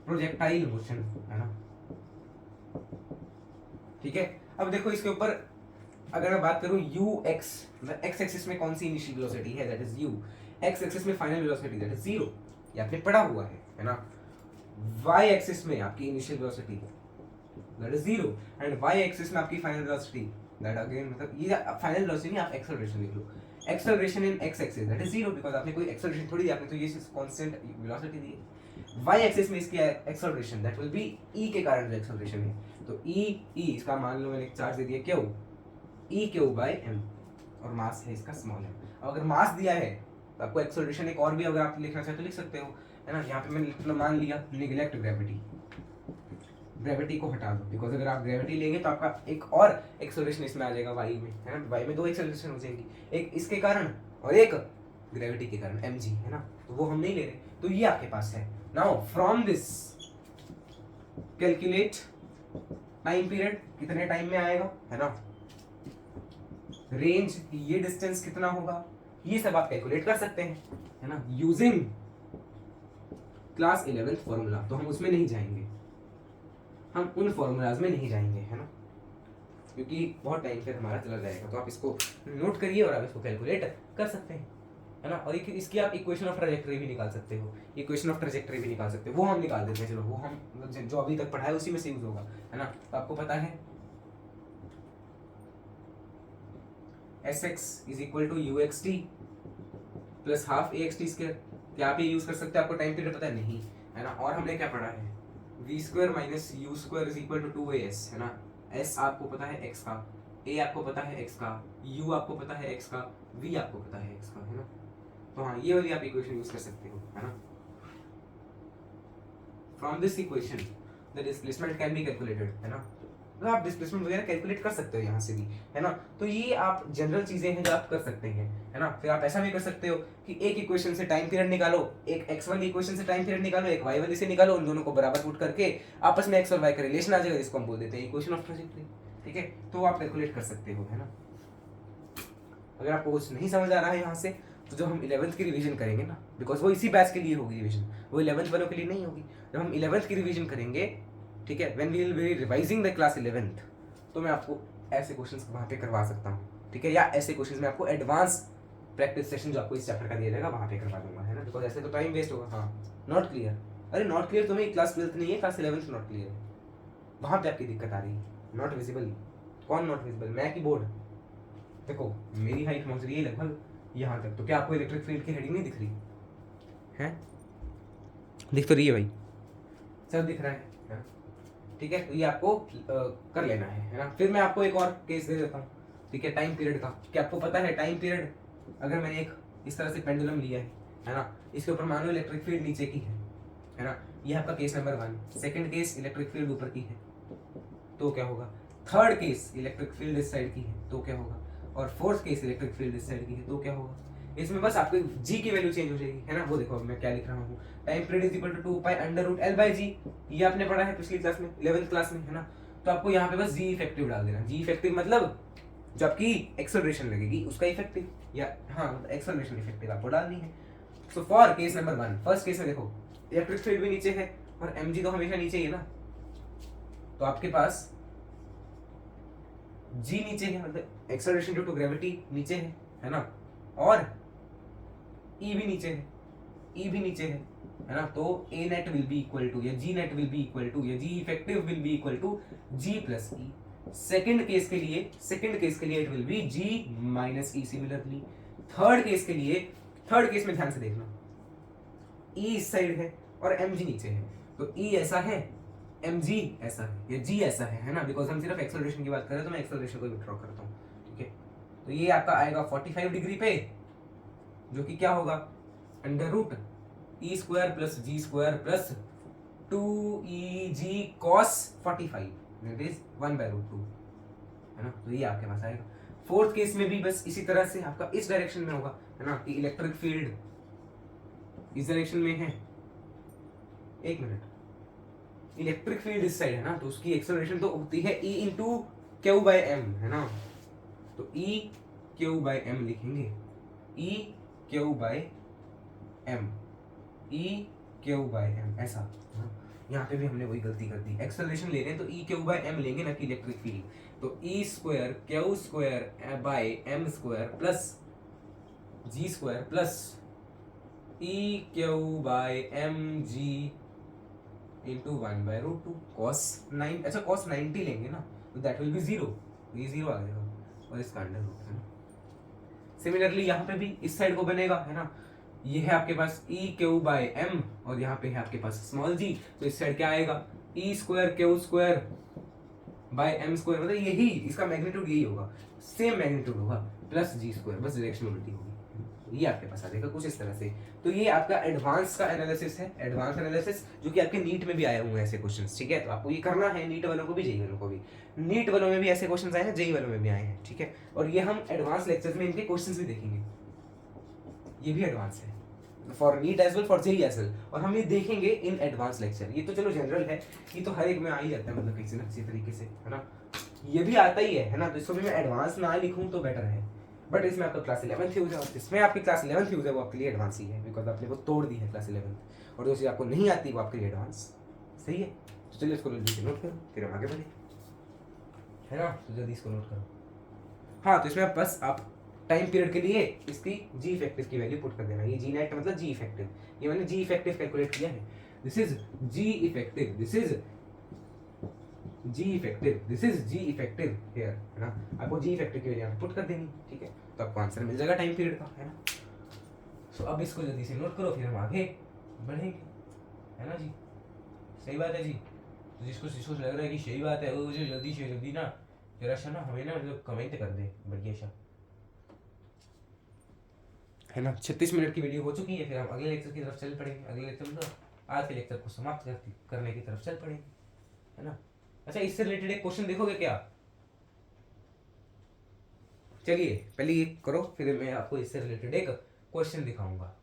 projectile motion, है ना, ठीक है। अब देखो इसके ऊपर अगर मैं बात करूं ux, मतलब x एक्सिस में कौन सी इनिशियल वेलोसिटी है, that is u, x axis में फाइनल वेलोसिटी दैट इज 0, ये आपने पढ़ा हुआ है ना। y एक्सिस में आपकी initial velocity that is 0 and y axis में आपकी फाइनल वेलोसिटी दैट अगेन, मतलब ये फाइनल वेलोसिटी नहीं, आप एक्सेलरेशन लिख लो, acceleration in x axis that is 0, because आपने कोई एक्सेलरेशन थोड़ी दी, आपने तो ये कांस्टेंट वेलोसिटी दी है। y एक्सिस में इसकी acceleration that will be e के कारण जो एक्सेलरेशन है, तो e इसका मान लो मैंने एक चार्ज दे दिया क्यों, e क्यू बाय m, और मास है इसका स्मॉल है। अब अगर मास दिया है तो आपको एक्सेलरेशन एक और भी अगर आप लिखना चाहे तो लिख सकते हो, है ना। यहाँ पे मैंने मान लिया निगलेक्ट ग्रेविटी, ग्रेविटी को हटा दो, बिकॉज अगर आप ग्रेविटी लेंगे तो आपका एक और एक्सेलरेशन इसमें आ जाएगा वाई में, है ना। वाई में दो एक्सेलरेशन हो जाएंगी, एक इसके कारण और एक ग्रेविटी के कारण mg, है ना। तो वो हम नहीं ले रहे, तो ये आपके पास है। Now from this calculate time period, कितने टाइम में आएगा, है ना। रेंज, ये डिस्टेंस कितना होगा, ये सब आप कैलकुलेट कर सकते हैं, है ना, यूजिंग क्लास 11th फॉर्मूला। तो हम उसमें नहीं जाएंगे, हम उन फॉर्मूलाज में नहीं जाएंगे, है ना, क्योंकि बहुत टाइम फिर हमारा चला जाएगा। तो आप इसको नोट करिए और आप इसको कैलकुलेट कर सकते हैं, है ना। और इसकी आप इक्वेशन ऑफ ट्रैजेक्टरी भी निकाल सकते हो, इक्वेशन ऑफ ट्रैजेक्टरी भी निकाल सकते हो, वो हम निकाल देते हैं। चलो वो हम जो अभी तक पढ़ा है उसी में से यूज होगा, है ना। तो आपको पता है sx is equal to uxt plus half axt square. क्या आप ये यूज कर सकते हैं, आपको टाइम पीरियड पता है नहीं, है ना। और हमने क्या पढ़ा है, v square minus u square is equal to 2as, है ना। s आपको पता है x का, a आपको पता है x का, u आपको पता है x का, v आपको पता है x का, है ना। तो हाँ, ये वाली आप इक्वेशन यूज कर सकते हो, है ना। From this equation the displacement can be calculated, है ना। तो आप डिस्प्लेसमेंट वगैरह कैलकुलेट कर सकते हो यहाँ से भी, है ना। तो ये आप जनरल चीजें हैं जो आप कर सकते हैं, है ना। फिर आप ऐसा भी कर सकते हो कि एक इक्वेशन से टाइम पीरियड निकालो, एक x वाली इक्वेशन से टाइम पीरियड निकालो, एक y वाली से निकालो, उन दोनों को बराबर पुट करके आपस में x और y का रिलेशन आ जाएगा, जिसको हम बोल देते हैं इक्वेशन ऑफ ट्रैजेक्टरी, ठीक है। तो आप कैलकुलेट कर सकते हो, है ना। अगर आपको कुछ नहीं समझ आ रहा है यहाँ से, तो जब हम 11th की रिवीजन करेंगे ना, बिकॉज वो इसी बैच के लिए होगी रिवीजन, वो 11th वालों के लिए नहीं होगी। जब हम 11th की रिवीजन करेंगे, ठीक है, when we will be revising the class 11th, तो मैं आपको ऐसे क्वेश्चंस वहाँ पे करवा सकता हूँ, ठीक है, या ऐसे क्वेश्चंस में आपको एडवांस प्रैक्टिस सेशन जो आपको इस चैप्टर का दिया जाएगा वहाँ पे करवा दूंगा, है ना। बिकॉज ऐसे तो टाइम वेस्ट होगा। हाँ, नॉट क्लियर, अरे नॉट क्लियर तुम्हें क्लास 12th नहीं है, क्लास 11th नॉट क्लियर है, वहाँ पे आपकी दिक्कत आ रही है। नॉट विजिबल, कौन नॉट विजिबल, मैं की बोर्ड। देखो मेरी हाइट पहुँच रही है लगभग यहाँ तक, तो क्या आपको इलेक्ट्रिक फील्ड की हेडिंग नहीं दिख रही है? दिख तो रही है भाई, सब दिख रहा है, ठीक है। तो ये आपको कर लेना है ना। फिर मैं आपको एक और केस दे देता हूँ, ठीक है, टाइम पीरियड का। क्या आपको पता है टाइम पीरियड, अगर मैंने एक इस तरह से पेंडुलम लिया है ना, इसके ऊपर मान लो इलेक्ट्रिक फील्ड नीचे की है ना, ये आपका case number 1। Second case electric field ऊपर की है, तो क्या होगा। थर्ड केस इलेक्ट्रिक फील्ड इस साइड की है, तो क्या होगा। और फोर्थ केस इलेक्ट्रिक फील्ड इस साइड की है, तो क्या होगा। इसमें बस आपको जी की वैल्यू चेंज हो जाएगी, है ना। वो देखो अब मैं क्या लिख रहा हूँ, time period is equal to 2 pi under root l by g, ये आपने पढ़ा है पिछली क्लास में, 11th क्लास में, है ना। तो आपको यहाँ पे बस जी इफेक्टिव डाल देना। जी इफेक्टिव मतलब जो आपकी एक्सेलरेशन लगेगी उसका इफेक्टिव, या हाँ एक्सेलरेशन इफेक्टिव आपको डालनी है। So for case number 1, first case में देखो इलेक्ट्रिक फील्ड भी नीचे है और mg तो हमेशा नीचे ही है ना, तो आपके पास जी नीचे है, मतलब एक्सेलरेशन ड्यू टू ग्रेविटी नीचे है ना, और ई भी नीचे है, ई भी नीचे है ना। तो a net will be equal to, या g net will be equal to, या g effective will be equal to g plus e. Second case के लिए it will be g minus e. Similarly third case में ध्यान से देखना, ई इस side है और एम जी नीचे है, तो ई ऐसा है, एम जी ऐसा है, या जी ऐसा है ना। बिकॉज हम सिर्फ एक्सेलरेशन की बात कर रहे हैं, तो मैं एक्सेलरेशन को विथड्रॉ करता हूँ, ठीक है। तो ये आपका आएगा 45 डिग्री पे, जो कि क्या होगा, under root e square plus g square plus 2e(g) cos 45 that is 1/√2, है ना। तो ये आपके पास आएगा। फोर्थ केस में भी बस इसी तरह से आपका इस डायरेक्शन में होगा, है ना, कि इलेक्ट्रिक फील्ड इस डायरेक्शन में है, एक मिनट, इलेक्ट्रिक फील्ड इस साइड है ना, तो उसकी एक्सेलरेशन तो होती है E into q by m, है ना। तो E क्यू बाई एम लिखेंगे, E q by m, E q by m, ऐसा। यहाँ पे भी हमने वही गलती कर दी, एक्सेलरेशन ले रहे हैं तो E क्यू बाई एम लेंगे ना कि इलेक्ट्रिक फील्ड। तो E square q square by m square plus g square plus E q by m g into 1/√2 cos 9, अच्छा cos 90 लेंगे ना, तो दैट विल बी 0, ये 0 आ जाएगा और इसका अंडर रूट, है ना। सिमिलरली यहाँ पे भी इस साइड को बनेगा, है ना, ये है आपके पास E क्यू बाई एम और यहाँ पे है आपके पास स्मॉल जी, तो इस साइड क्या आएगा, E square q square by m square, मतलब यही इसका मैग्नीट्यूड यही होगा, सेम मैग्नीट्यूड होगा, प्लस जी स्क्वायर, बस डायरेक्शन उल्टी होगी। ये आपके पास आ जाएगा कुछ इस तरह से। तो ये आपका एडवांस का एनालिसिस है, एडवांस एनालिसिस, जो कि आपके नीट में भी आए हुए हैं ऐसे क्वेश्चंस, ठीक है। तो आपको ये करना है, नीट वालों को भी जेई वालों को भी। नीट वालों में भी ऐसे क्वेश्चंस आए हैं, जेई वालों में भी आए हैं, ठीक है। और ये हम एडवांस लेक्चर्स में इनके क्वेश्चंस भी देखेंगे, ये भी एडवांस है for NEET as well, for JEE as well, और हम ये देखेंगे इन एडवांस लेक्चर। ये तो चलो जनरल है, ये तो हर एक में आ ही जाता है, मतलब किसी ना किसी तरीके से, है ना। ये भी आता ही है ना, तो इसको भी मैं एडवांस ना लिखूं तो बेटर है। बट इसमें आपका क्लास 11th यूज है, और इसमें आपकी क्लास 11th यूज है, वो आपके लिए एडवांस ही है, बिकॉज आपने वो तोड़ दी है क्लास 11th, और जो चीज़ आपको नहीं आती वो आपके लिए एडवांस, सही है। तो चलिए इसको जल्दी से नोट करो, फिर हम आगे बढ़े, है ना। तो जल्दी इसको नोट करो। हाँ, तो इसमें बस आप टाइम पीरियड के लिए इसकी जी इफेक्टिव की वैल्यू पुट कर देना। ये जी नेट मतलब जी इफेक्टिव, ये मैंने जी इफेक्टिव कैलकुलेट किया है। This is g effective, this is g effective, this is g effective here, है ना। आपको जी इफेक्टिव की वैल्यू पुट कर देनी, ठीक है। तो आपको आंसर मिल जाएगा टाइम पीरियड का, है ना। सो अब इसको जल्दी से नोट करो, फिर हम आगे बढ़ेंगे, है ना जी। सही बात है जी। तो जिसको जिसको लग रहा है कि सही बात है, वो मुझे जल्दी से जल्दी ना जरा सा ना हमें ना मतलब कमेंट कर दे, बढ़िया सा, है ना। 36 मिनट की वीडियो हो चुकी है, फिर हम अगले लेक्चर की तरफ चल पड़ेंगे। अगले लेक्चर में आज के लेक्चर को समाप्त करने की तरफ चल पड़ेंगे, है ना। अच्छा, इससे रिलेटेड एक क्वेश्चन देखोगे क्या? चलिए पहले ये करो, फिर मैं आपको इससे रिलेटेड एक क्वेश्चन दिखाऊंगा,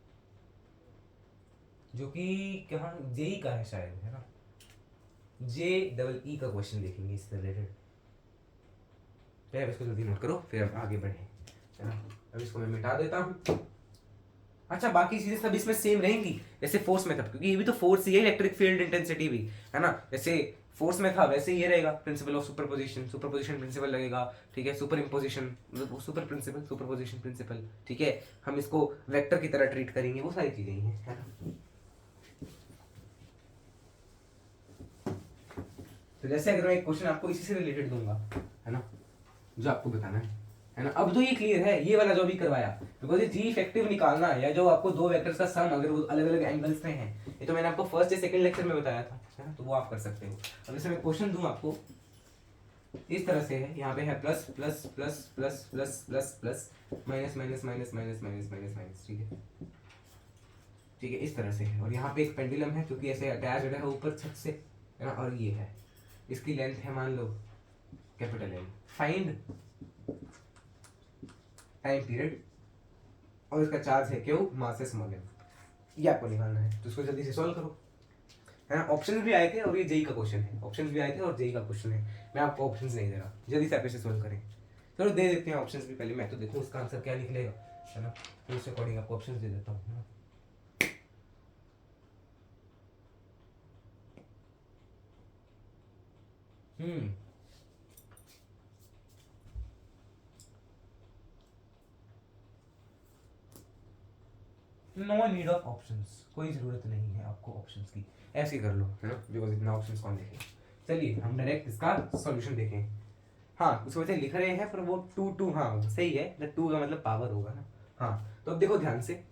जो कि कहाँ जेई का है शायद, है ना। जे डबल ई का क्वेश्चन देखेंगे इससे रिलेटेड। पहले इसको जल्दी नोट करो, फिर हम आगे बढ़े, है ना। अब इसको मैं मिटा देता हूँ। अच्छा, बाकी चीजें सब इसमें सेम रहेंगी, जैसे फोर्स में था, क्योंकि ये भी तो फोर्स ही है, इलेक्ट्रिक फील्ड इंटेंसिटी भी, है ना। जैसे फोर्स में था वैसे ये रहेगा, principle of superposition, superposition principle लगेगा, ठीक है। सुपर इम्पोजिशन मतलब सुपर प्रिंसिपल, सुपरपोजिशन प्रिंसिपल, ठीक है। हम इसको वेक्टर की तरह ट्रीट करेंगे, वो सारी चीजें ही हैं, है ना। तो जैसे अगर मैं एक क्वेश्चन आपको इसी से रिलेटेड दूंगा, है ना, जो आपको बताना है ना। अब तो ये क्लियर है, ये वाला जो भी करवाया, बिकॉज ये जी इफेक्टिव निकालना है, या जो आपको दो वेक्टर्स का सम अगर वो अलग अलग एंगल्स में है, ये तो मैंने आपको फर्स्ट या सेकंड लेक्चर में बताया था, है ना। तो वो आप कर सकते हो। अब जैसे मैं क्वेश्चन दूं आपको, इस तरह से है, यहाँ पे है plus plus plus plus plus plus plus minus minus minus minus minus minus minus, ठीक है, ठीक है, इस तरह से है। और यहाँ पे एक पेंडुलम है, क्योंकि ऐसे अटैच है ऊपर छत से, है ना। और ये है, इसकी लेंथ है मान लो capital L. Find time period, और इसका चार्ज है क्यू, मास है स्मॉल एम, ये आपको निकालना है। तो इसको जल्दी से सॉल्व करो, है ना। ऑप्शंस भी आए थे, और ये जेई का क्वेश्चन है, ऑप्शंस भी आए थे और जेई का क्वेश्चन है। मैं आपको ऑप्शंस नहीं दे रहा, जल्दी से आप इसे सॉल्व करें। चलो दे देते हैं ऑप्शंस भी, पहले मैं तो देखूँ इसका आंसर क्या निकलेगा, है ना। तो उस अकॉर्डिंग आपको ऑप्शंस दे देता हूँ, है ना। हम्म नो नीड ऑफ ऑप्शंस, कोई ज़रूरत नहीं है आपको ऑप्शंस की, ऐसे ही कर लो, है ना, बिकॉज इतना ऑप्शंस कौन देखे। चलिए हम डायरेक्ट इसका सॉल्यूशन देखें। हाँ, उसको वैसे लिख रहे हैं, पर वो टू टू, हाँ सही है, टू का मतलब पावर होगा ना। हाँ, तो अब देखो ध्यान से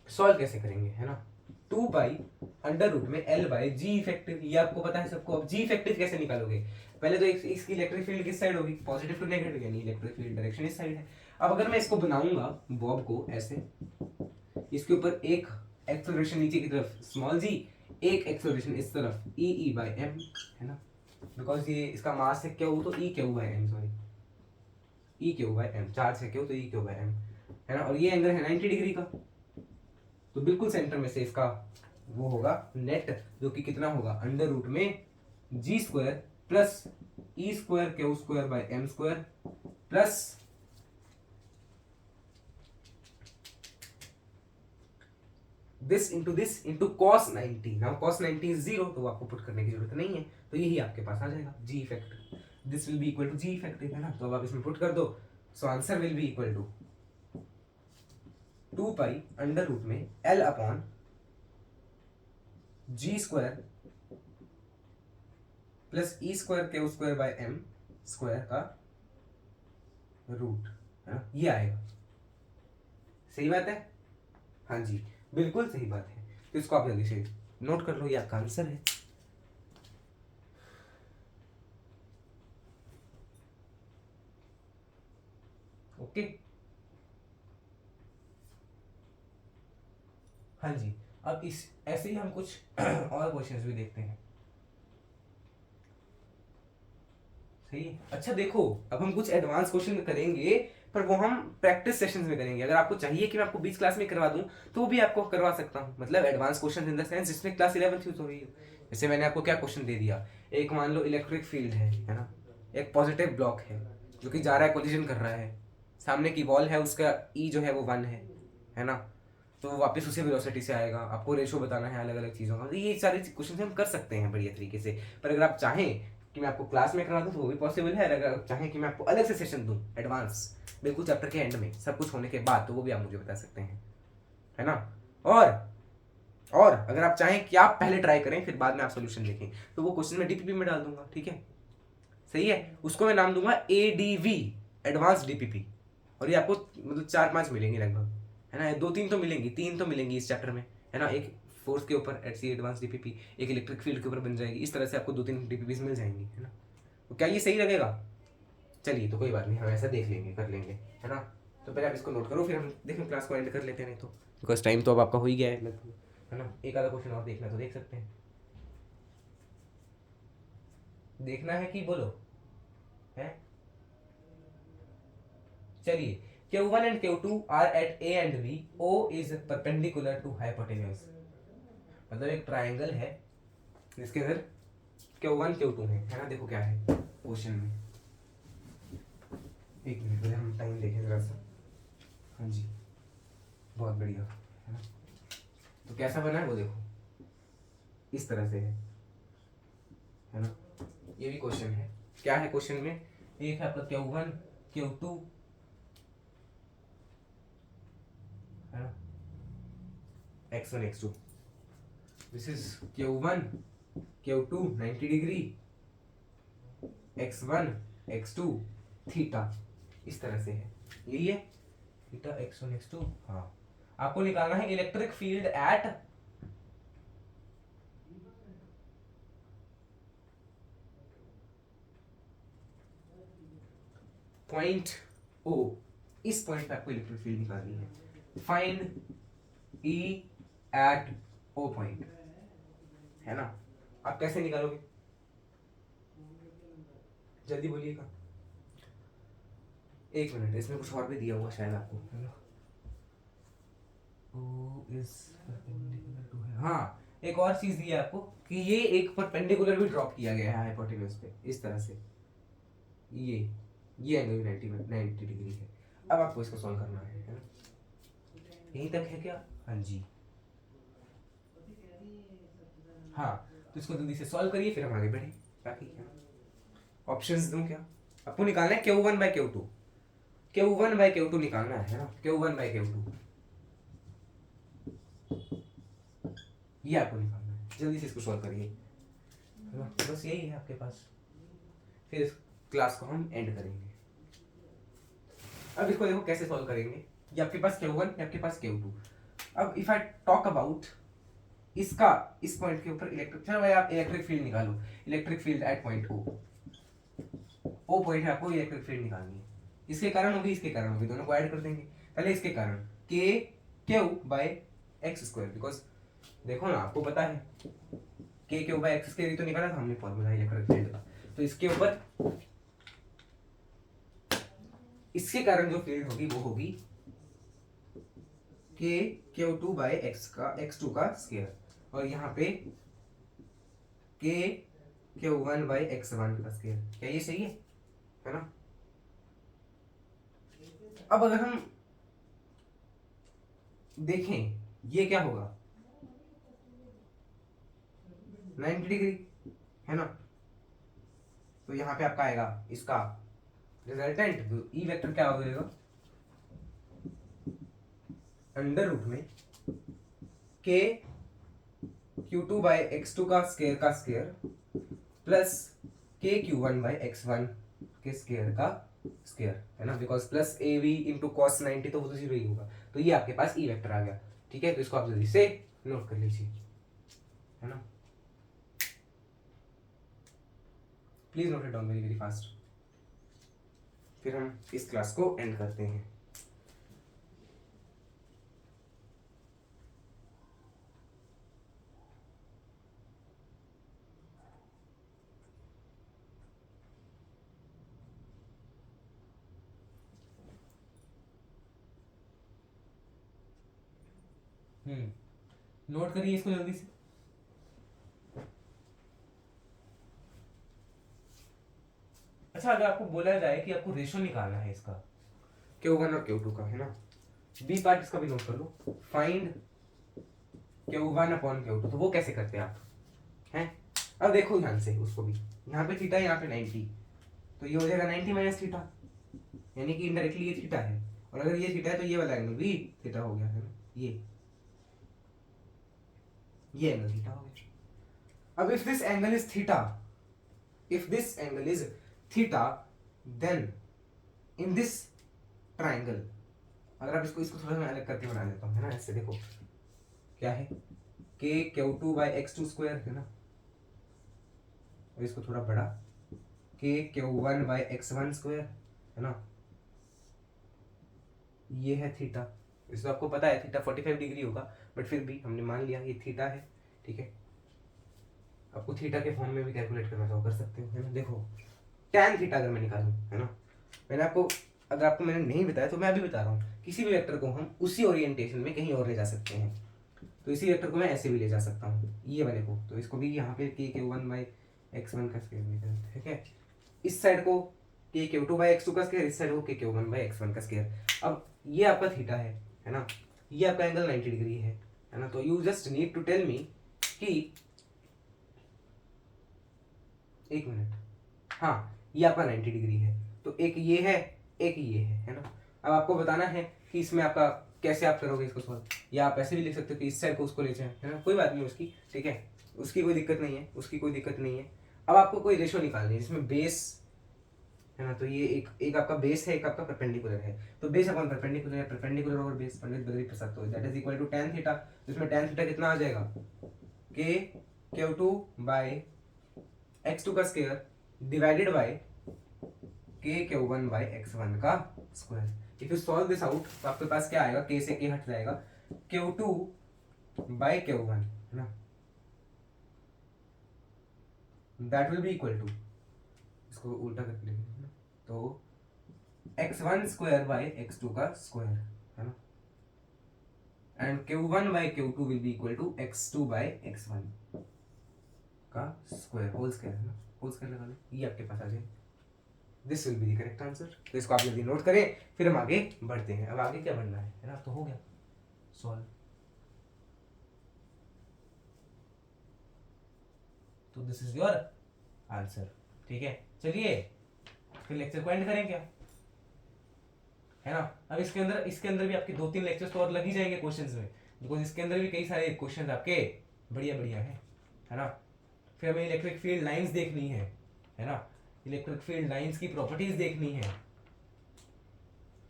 सॉल्व कैसे करेंगे, है ना। 2 पाई अंडर रूट में एल बाई जी इफेक्टिव, ये आपको पता है सबको। अब जी इफेक्टिव कैसे निकालोगे? पहले तो इसकी इलेक्ट्रिक फील्ड किस साइड होगी, पॉजिटिव टू नेगेटिव, यानी इलेक्ट्रिक फील्ड डायरेक्शन इस साइड है। अब अगर मैं इसको बनाऊंगा बॉब को ऐसे, इसके ऊपर एक एक्सेलरेशन नीचे की तरफ स्मॉल जी, एक एक्सेलरेशन इस तरफ ई ई बाई एम, है ना। बिकॉज ये इसका मास है क्यू, तो e q by m, sorry e q by m, charge है क्यू तो ई क्यू बाई एम, है ना। और ये एंगल है 90 डिग्री का, तो बिल्कुल सेंटर में से इसका वो होगा नेट, जो कि कितना होगा, अंडर रूट में g square plus e square q square by m square plus this into cos 90। Now cos 90 is 0, तो आपको पुट करने की जरूरत नहीं है, तो यही आपके पास आ जाएगा g effect, this will be equal to g effective, है ना। तो अब आप इसमें पुट कर दो, so answer will be equal to 2 pi under root में l upon g square plus e square q square by m square का रूट, है ना, ये आएगा। सही बात है, हाँ जी, बिल्कुल सही बात है। तो इसको आप जल्दी से नोट कर लो, ये आपका आंसर है। ओके, हाँ जी, अब इस ऐसे ही हम कुछ और क्वेश्चंस भी देखते हैं। सही है। अच्छा देखो, अब हम कुछ एडवांस क्वेश्चन करेंगे, पर वो हम प्रैक्टिस सेशंस में करेंगे। अगर आपको चाहिए कि मैं आपको 20 क्लास में करवा दूं तो वो भी आपको करवा सकता हूं। मतलब advance question in the sense जिसमें क्लास 11th यूज हो रही है। जैसे मैंने आपको क्या क्वेश्चन दे दिया, एक मान लो इलेक्ट्रिक फील्ड है ना, एक पॉजिटिव ब्लॉक है जो कि जा रहा है, कोलिजन कर रहा है, सामने की वॉल है, उसका ई जो है वो 1 है ना, तो वापस उसी वेलोसिटी से आएगा, आपको रेशो बताना है अलग अलग चीज़ों का। तो ये सारे क्वेश्चन हम कर सकते हैं बढ़िया तरीके से। पर अगर आप चाहें कि मैं आपको क्लास में करा दूं तो वो भी पॉसिबल है। अगर आप चाहें कि मैं आपको अलग से सेशन दूं एडवांस, बिल्कुल चैप्टर के एंड में सब कुछ होने के बाद, तो वो भी आप मुझे बता सकते हैं, है ना। और अगर आप चाहें कि आप पहले ट्राई करें फिर बाद में आप सोल्यूशन देखें, तो वो क्वेश्चन मैं डीपीपी में डाल दूंगा, ठीक है। सही है, उसको मैं नाम दूंगा एडीवी, एडवांस डीपीपी। और ये आपको मतलब 4-5 मिलेंगे लगभग, है ना। 2-3 तो मिलेंगी, 3 तो मिलेंगी इस चैप्टर में, है ना। एक फोर्स के ऊपर एटसी एडवांस डीपीपी, एक इलेक्ट्रिक फील्ड के ऊपर बन जाएगी। इस तरह से आपको 2-3 डीपीपी मिल जाएंगी, है ना। तो क्या ये सही लगेगा? चलिए, तो कोई बात नहीं, हम ऐसा देख लेंगे, कर लेंगे, है ना। तो पहले आप इसको नोट करो, फिर हम देखें क्लास को एंड कर लेते हैं। नहीं तो बिकॉज टाइम तो अब आपका हो ही गया है लगभग, है ना। एक आधा क्वेश्चन और देखना तो देख सकते हैं। देखना है कि बोलो, है। चलिए, Q1 and Q2 are at A and B. O is perpendicular to hypotenuse. मतलब एक ट्राइंगल है जिसके अंदर Q1 Q2 है ना। देखो क्या है क्वेश्चन में, एक मिनट पहले हम टाइम देखें जरा सा। हाँ जी, बहुत बढ़िया, है ना। तो कैसा बना है वो देखो, इस तरह से है ना। ये भी क्वेश्चन है। क्या है क्वेश्चन में? एक है आपका Q1 Q2, है ना, X1 X2। This is Q1 Q2 90 degree, X1 X2 theta, इस तरह से है। यही है थीटा X1 X2। हाँ, आपको निकालना है electric field at point O। इस पॉइंट पे आपको इलेक्ट्रिक फील्ड निकालनी है। Find E at O point, है ना। आप कैसे निकालोगे? जल्दी बोलिएगा। एक मिनट, इसमें कुछ और भी दिया हुआ शायद आपको, है ना। O is perpendicular to है, हाँ, एक और चीज दी है आपको कि ये एक परपेंडिकुलर भी ड्रॉप किया गया है हाइपोटेन्यूज पे, इस तरह से। ये एंगल 90 डिग्री है। अब आपको इसको सॉल्व करना है ना। यहीं तक है क्या? हाँ जी, हाँ। तो इसको जल्दी से सॉल्व करिए, फिर हम आगे बढ़े। बाकी क्या ऑप्शंस दूं क्या? आपको निकालना है Q1/Q2, Q1/Q2 निकालना है ना। Q1/Q2 ये आपको निकालना है। जल्दी से इसको सॉल्व करिए, है ना। बस यही है आपके पास, फिर इस क्लास को हम एंड करेंगे। अब इसको देखो कैसे सॉल्व करेंगे। ये आपके पास Q1 है, आपके पास Q2। अब इफ आई टॉक अबाउट इसका, इस पॉइंट के ऊपर इलेक्ट्रिक, चलो भाई आप इलेक्ट्रिक फील्ड निकालो। Electric field at point O point है, आपको इलेक्ट्रिक फील्ड निकालनी है। इसके कारण होगी, इसके कारण होगी, दोनों को ऐड कर देंगे। पहले इसके कारण K Q/x², बिकॉज देखो ना, आपको पता है K Q/x² तो निकाला था हमने फॉर्मूला इलेक्ट्रिक फील्ड का। तो इसके ऊपर इसके कारण जो फील्ड होगी वो होगी K Q2/x2 का स्क्वायर, और यहाँ पे K Q1/x1 का स्क्वायर। क्या ये सही है ना। अब अगर हम देखें ये क्या होगा, 90 डिग्री, है ना। तो यहाँ पे आपका आएगा इसका रिजल्टेंट ई वेक्टर क्या हो जाएगा, अंडर रूट में K Q2/x2 का स्क्वायर प्लस K Q1/x1 के स्क्वायर का स्क्वायर, है ना। Because plus AB into cos 90 तो वो तो 0 ही होगा। तो ये आपके पास ई वेक्टर आ गया, ठीक है। तो इसको आप जल्दी से नोट कर लीजिए, है ना। Please note it down very very fast, फिर हम इस क्लास को एंड करते हैं। नोट करिए इसको जल्दी से। अच्छा, अगर आपको बोला जाए कि आपको रेशो निकालना है इसका Q1 और Q2 का, है ना, बी पार्ट इसका भी नोट कर लो, फाइंड Q1 अपॉन Q2, तो वो कैसे करते हैं आप, हैं? अब देखो ध्यान से उसको भी, यहाँ पे थीटा, यहाँ पे 90, तो ये हो जाएगा 90 माइनस थीटा, यानी कि इनडायरेक्टली ये थीटा है, और अगर ये थीटा है तो ये वाला एंगल भी थीटा हो गया, है ना, ये एंगल थीटा हो गया। अब if this angle is theta, if this angle is theta, then in this triangle, अगर आप इसको इसको थोड़ा सा मैं अलग करके बना देता हूँ, है ना, ऐसे देखो क्या है, के Q2 by x to square, है ना, और इसको थोड़ा बड़ा, के Q1 बाई x1 स्क्वायर, है ना, ये है थीटा। इसको आपको पता है थीटा 45 डिग्री होगा, बट फिर भी हमने मान लिया ये थीटा है, ठीक है। आपको थीटा के फॉर्म में भी कैलकुलेट करना चाहो कर सकते हो, है ना। देखो tan थीटा अगर मैं निकालूं, है ना, मैंने आपको, अगर आपको मैंने नहीं बताया तो मैं अभी बता रहा हूँ, किसी भी वेक्टर को हम उसी ओरिएंटेशन में कहीं और ले जा सकते हैं। तो इसी वेक्टर को मैं ऐसे भी ले जा सकता हूँ, ये वाले को, तो इसको भी यहाँ पे k1 बाई x1 का स्क्वायर लिखा है, ठीक है। इस साइड को k2 बाई x2 का स्क्वायर, इस साइड को k1 बाई x1 का स्क्वायर। अब ये आपका थीटा है ना, ये आपका एंगल 90 डिग्री है ना, तो you just need to tell me कि, एक मिनट, हाँ, ये आपका 90 डिग्री है, तो एक ये है, एक ये है ना। अब आपको बताना है कि इसमें आपका कैसे आप करोगे इसको सॉल्व, या आप ऐसे भी लिख सकते हो कि इस साइड को उसको ले जाए, है ना, कोई बात नहीं उसकी, ठीक है, उसकी कोई दिक्कत नहीं है, उसकी कोई दिक्कत नहीं है। अब आपको कोई रेशो निकालनी है जिसमें बेस, है ना, तो ये एक आपका बेस है, एक आपका परपेंडिकुलर है, तो बेस अपॉन परपेंडिकुलर है, perpendicular over base, Pandit Badri Prasad, तो that is equal to tan theta, जिसमें tan थीटा कितना आ जाएगा, k Q2 बाई x2 का square divided by k Q1 by x1 का square. If you solve this out तो आपके पास क्या आएगा, k से k हट जाएगा, Q2 बाई Q1, है ना, that will be equal to, इसको उल्टा करके लिखेंगे ना, तो x1 स्क्वायर बाई x2 का स्क्वायर, है ना, and Q1 by Q2 will be equal to x2 by x1 का स्क्वायर, होल स्क्वायर, है ना, होल स्क्वायर लगा लो, ये आपके पास आ जाए, this will be the correct answer. तो इसको आप जल्दी नोट करें, फिर हम आगे बढ़ते हैं। अब आगे क्या बढ़ना है ना, तो हो गया सॉल्व। तो दिस इज योर आंसर, ठीक है। चलिए फिर लेक्चर को एंड करें क्या, है ना। अब इसके अंदर भी आपके 2-3 लेक्चर्स तो और लग ही जाएंगे क्वेश्चंस में, बिकॉज इसके अंदर भी कई सारे क्वेश्चन आपके बढ़िया बढ़िया है ना। फिर हमें इलेक्ट्रिक फील्ड लाइंस देखनी है ना, इलेक्ट्रिक फील्ड लाइंस की प्रॉपर्टीज देखनी है,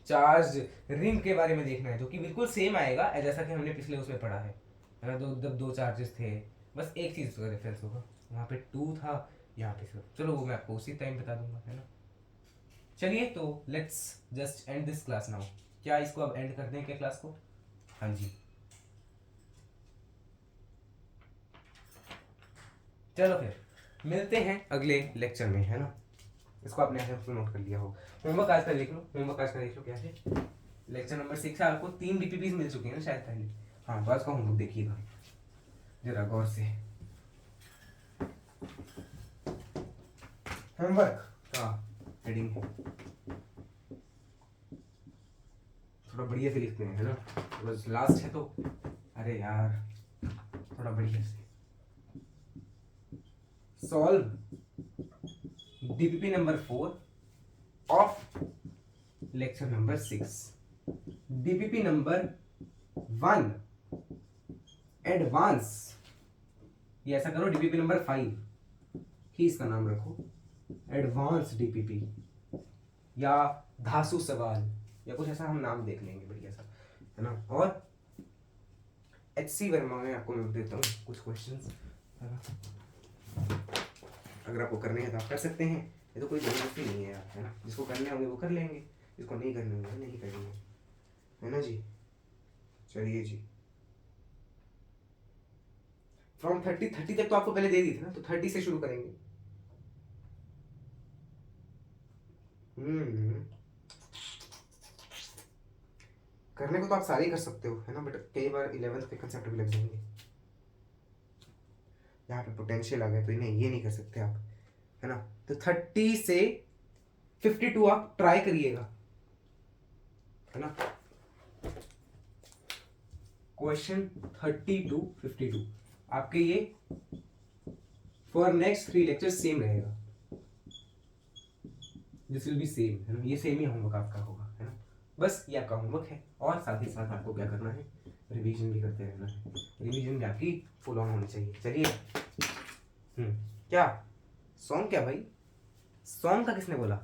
चार्ज रिंग के बारे में देखना है, जो कि बिल्कुल सेम आएगा जैसा कि हमने पिछले उसमें पढ़ा है ना, जब दो चार्जेस थे, बस एक चीज का रेफरेंस होगा, वहाँ पे 2 था, यहाँ पे सिर्फ, चलो वो मैं आपको उसी टाइम बता दूंगा, है ना। चलिए तो let's just and this class now, क्या इसको अब एंड कर दें क्या क्लास को, हाँ जी, चलो फिर मिलते हैं अगले लेक्चर में, है ना। इसको आपने नोट कर लिया हो, होमवर्क आज का देख लो, होमवर्क आज का देख लो क्या है, लेक्चर नंबर 6 है, आपको 3 डीपीपीज मिल चुके हैं ना शायद पहले, हाँ, तो आज का होमवर्क देखिएगा जरा गौर से, होमवर्क का हेडिंग है, थोड़ा बढ़िया से लिखते हैं, है ना, बस लास्ट है तो, अरे यार थोड़ा बढ़िया से solve DPP number 4 of lecture number 6, DPP number 1 advance, ये ऐसा करो डीपीपी नंबर 5 ही इसका नाम रखो, एडवांस डीपीपी या धासु सवाल या कुछ ऐसा हम नाम देख लेंगे बढ़िया सा, है ना। और HC वर्मा में आपको मैं देता हूँ कुछ क्वेश्चंस, है ना, अगर आपको करने हैं तो आप कर सकते हैं, ये तो कोई जबरदस्ती नहीं है यार, है ना, जिसको करने होंगे वो कर लेंगे, जिसको नहीं करने होंगे नहीं करेंगे, है ना जी। चलिए जी, फ्रॉम 30 तक तो आपको पहले दे दी थी ना, तो 30 से शुरू करेंगे। करने को तो आप सारे ही कर सकते हो, है ना, बट कई बार 11th के कंसेप्ट भी लग जाएंगे। यहाँ पे पोटेंशियल आ गया तो इन्हें ये नहीं कर सकते आप, है ना। तो 30 से 52 आप ट्राई करिएगा, है ना। क्वेश्चन 30 to 52 आपके ये फॉर नेक्स्ट 3 लेक्चर सेम रहेगा, दिस विल बी सेम, है ना। ये सेम ही होमवर्क आपका होगा, है ना। बस ये आपका होमवर्क है, और साथ ही साथ आपको क्या करना है, रिवीजन भी करते रहना है। रिवीजन भी आपकी फुल ऑन होनी चाहिए। चलिए क्या सॉन्ग, क्या भाई सॉन्ग का किसने बोला?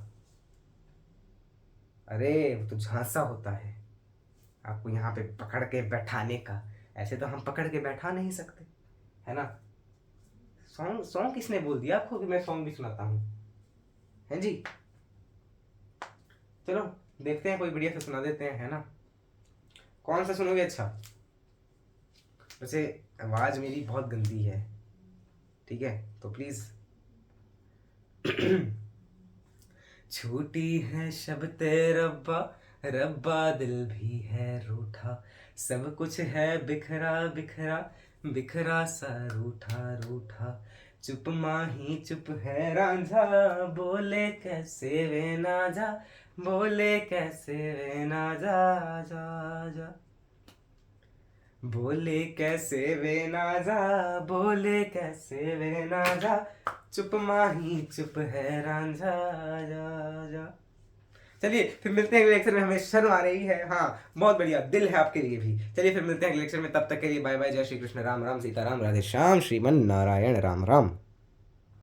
अरे वो तो झांसा होता है आपको यहाँ पे पकड़ के बैठाने का, ऐसे तो हम पकड़ के बैठा नहीं सकते, है ना। सॉन्ग सॉन्ग किसने बोल दिया आपको कि मैं सॉन्ग भी सुनाता हूँ, है जी। चलो देखते हैं, कोई बढ़िया से सुना देते हैं, है ना। कौन सा सुनोगे? अच्छा वैसे आवाज मेरी बहुत गंदी है, ठीक है, तो प्लीज छूटी है शब्ते रब्बा, रब्बा दिल भी है रूठा, सब कुछ है बिखरा बिखरा, बिखरा सा रूठा रूठा, चुप माही चुप है रांझा, बोले कैसे वे ना जा, बोले कैसे वे ना जा, जा जा, बोले कैसे वे ना जा, बोले कैसे वे ना जा, चुप माही चुप है रांझा, जा जा। चलिए फिर मिलते हैं अगले लेक्चर में। हमें शर्म आ रही है, हाँ बहुत बढ़िया, दिल है आपके लिए भी। चलिए फिर मिलते हैं अगले लेक्चर में, तब तक के लिए बाय बाय, जय श्री कृष्ण, राम राम, सीताराम, राधे श्याम, श्रीमन नारायण, राम राम।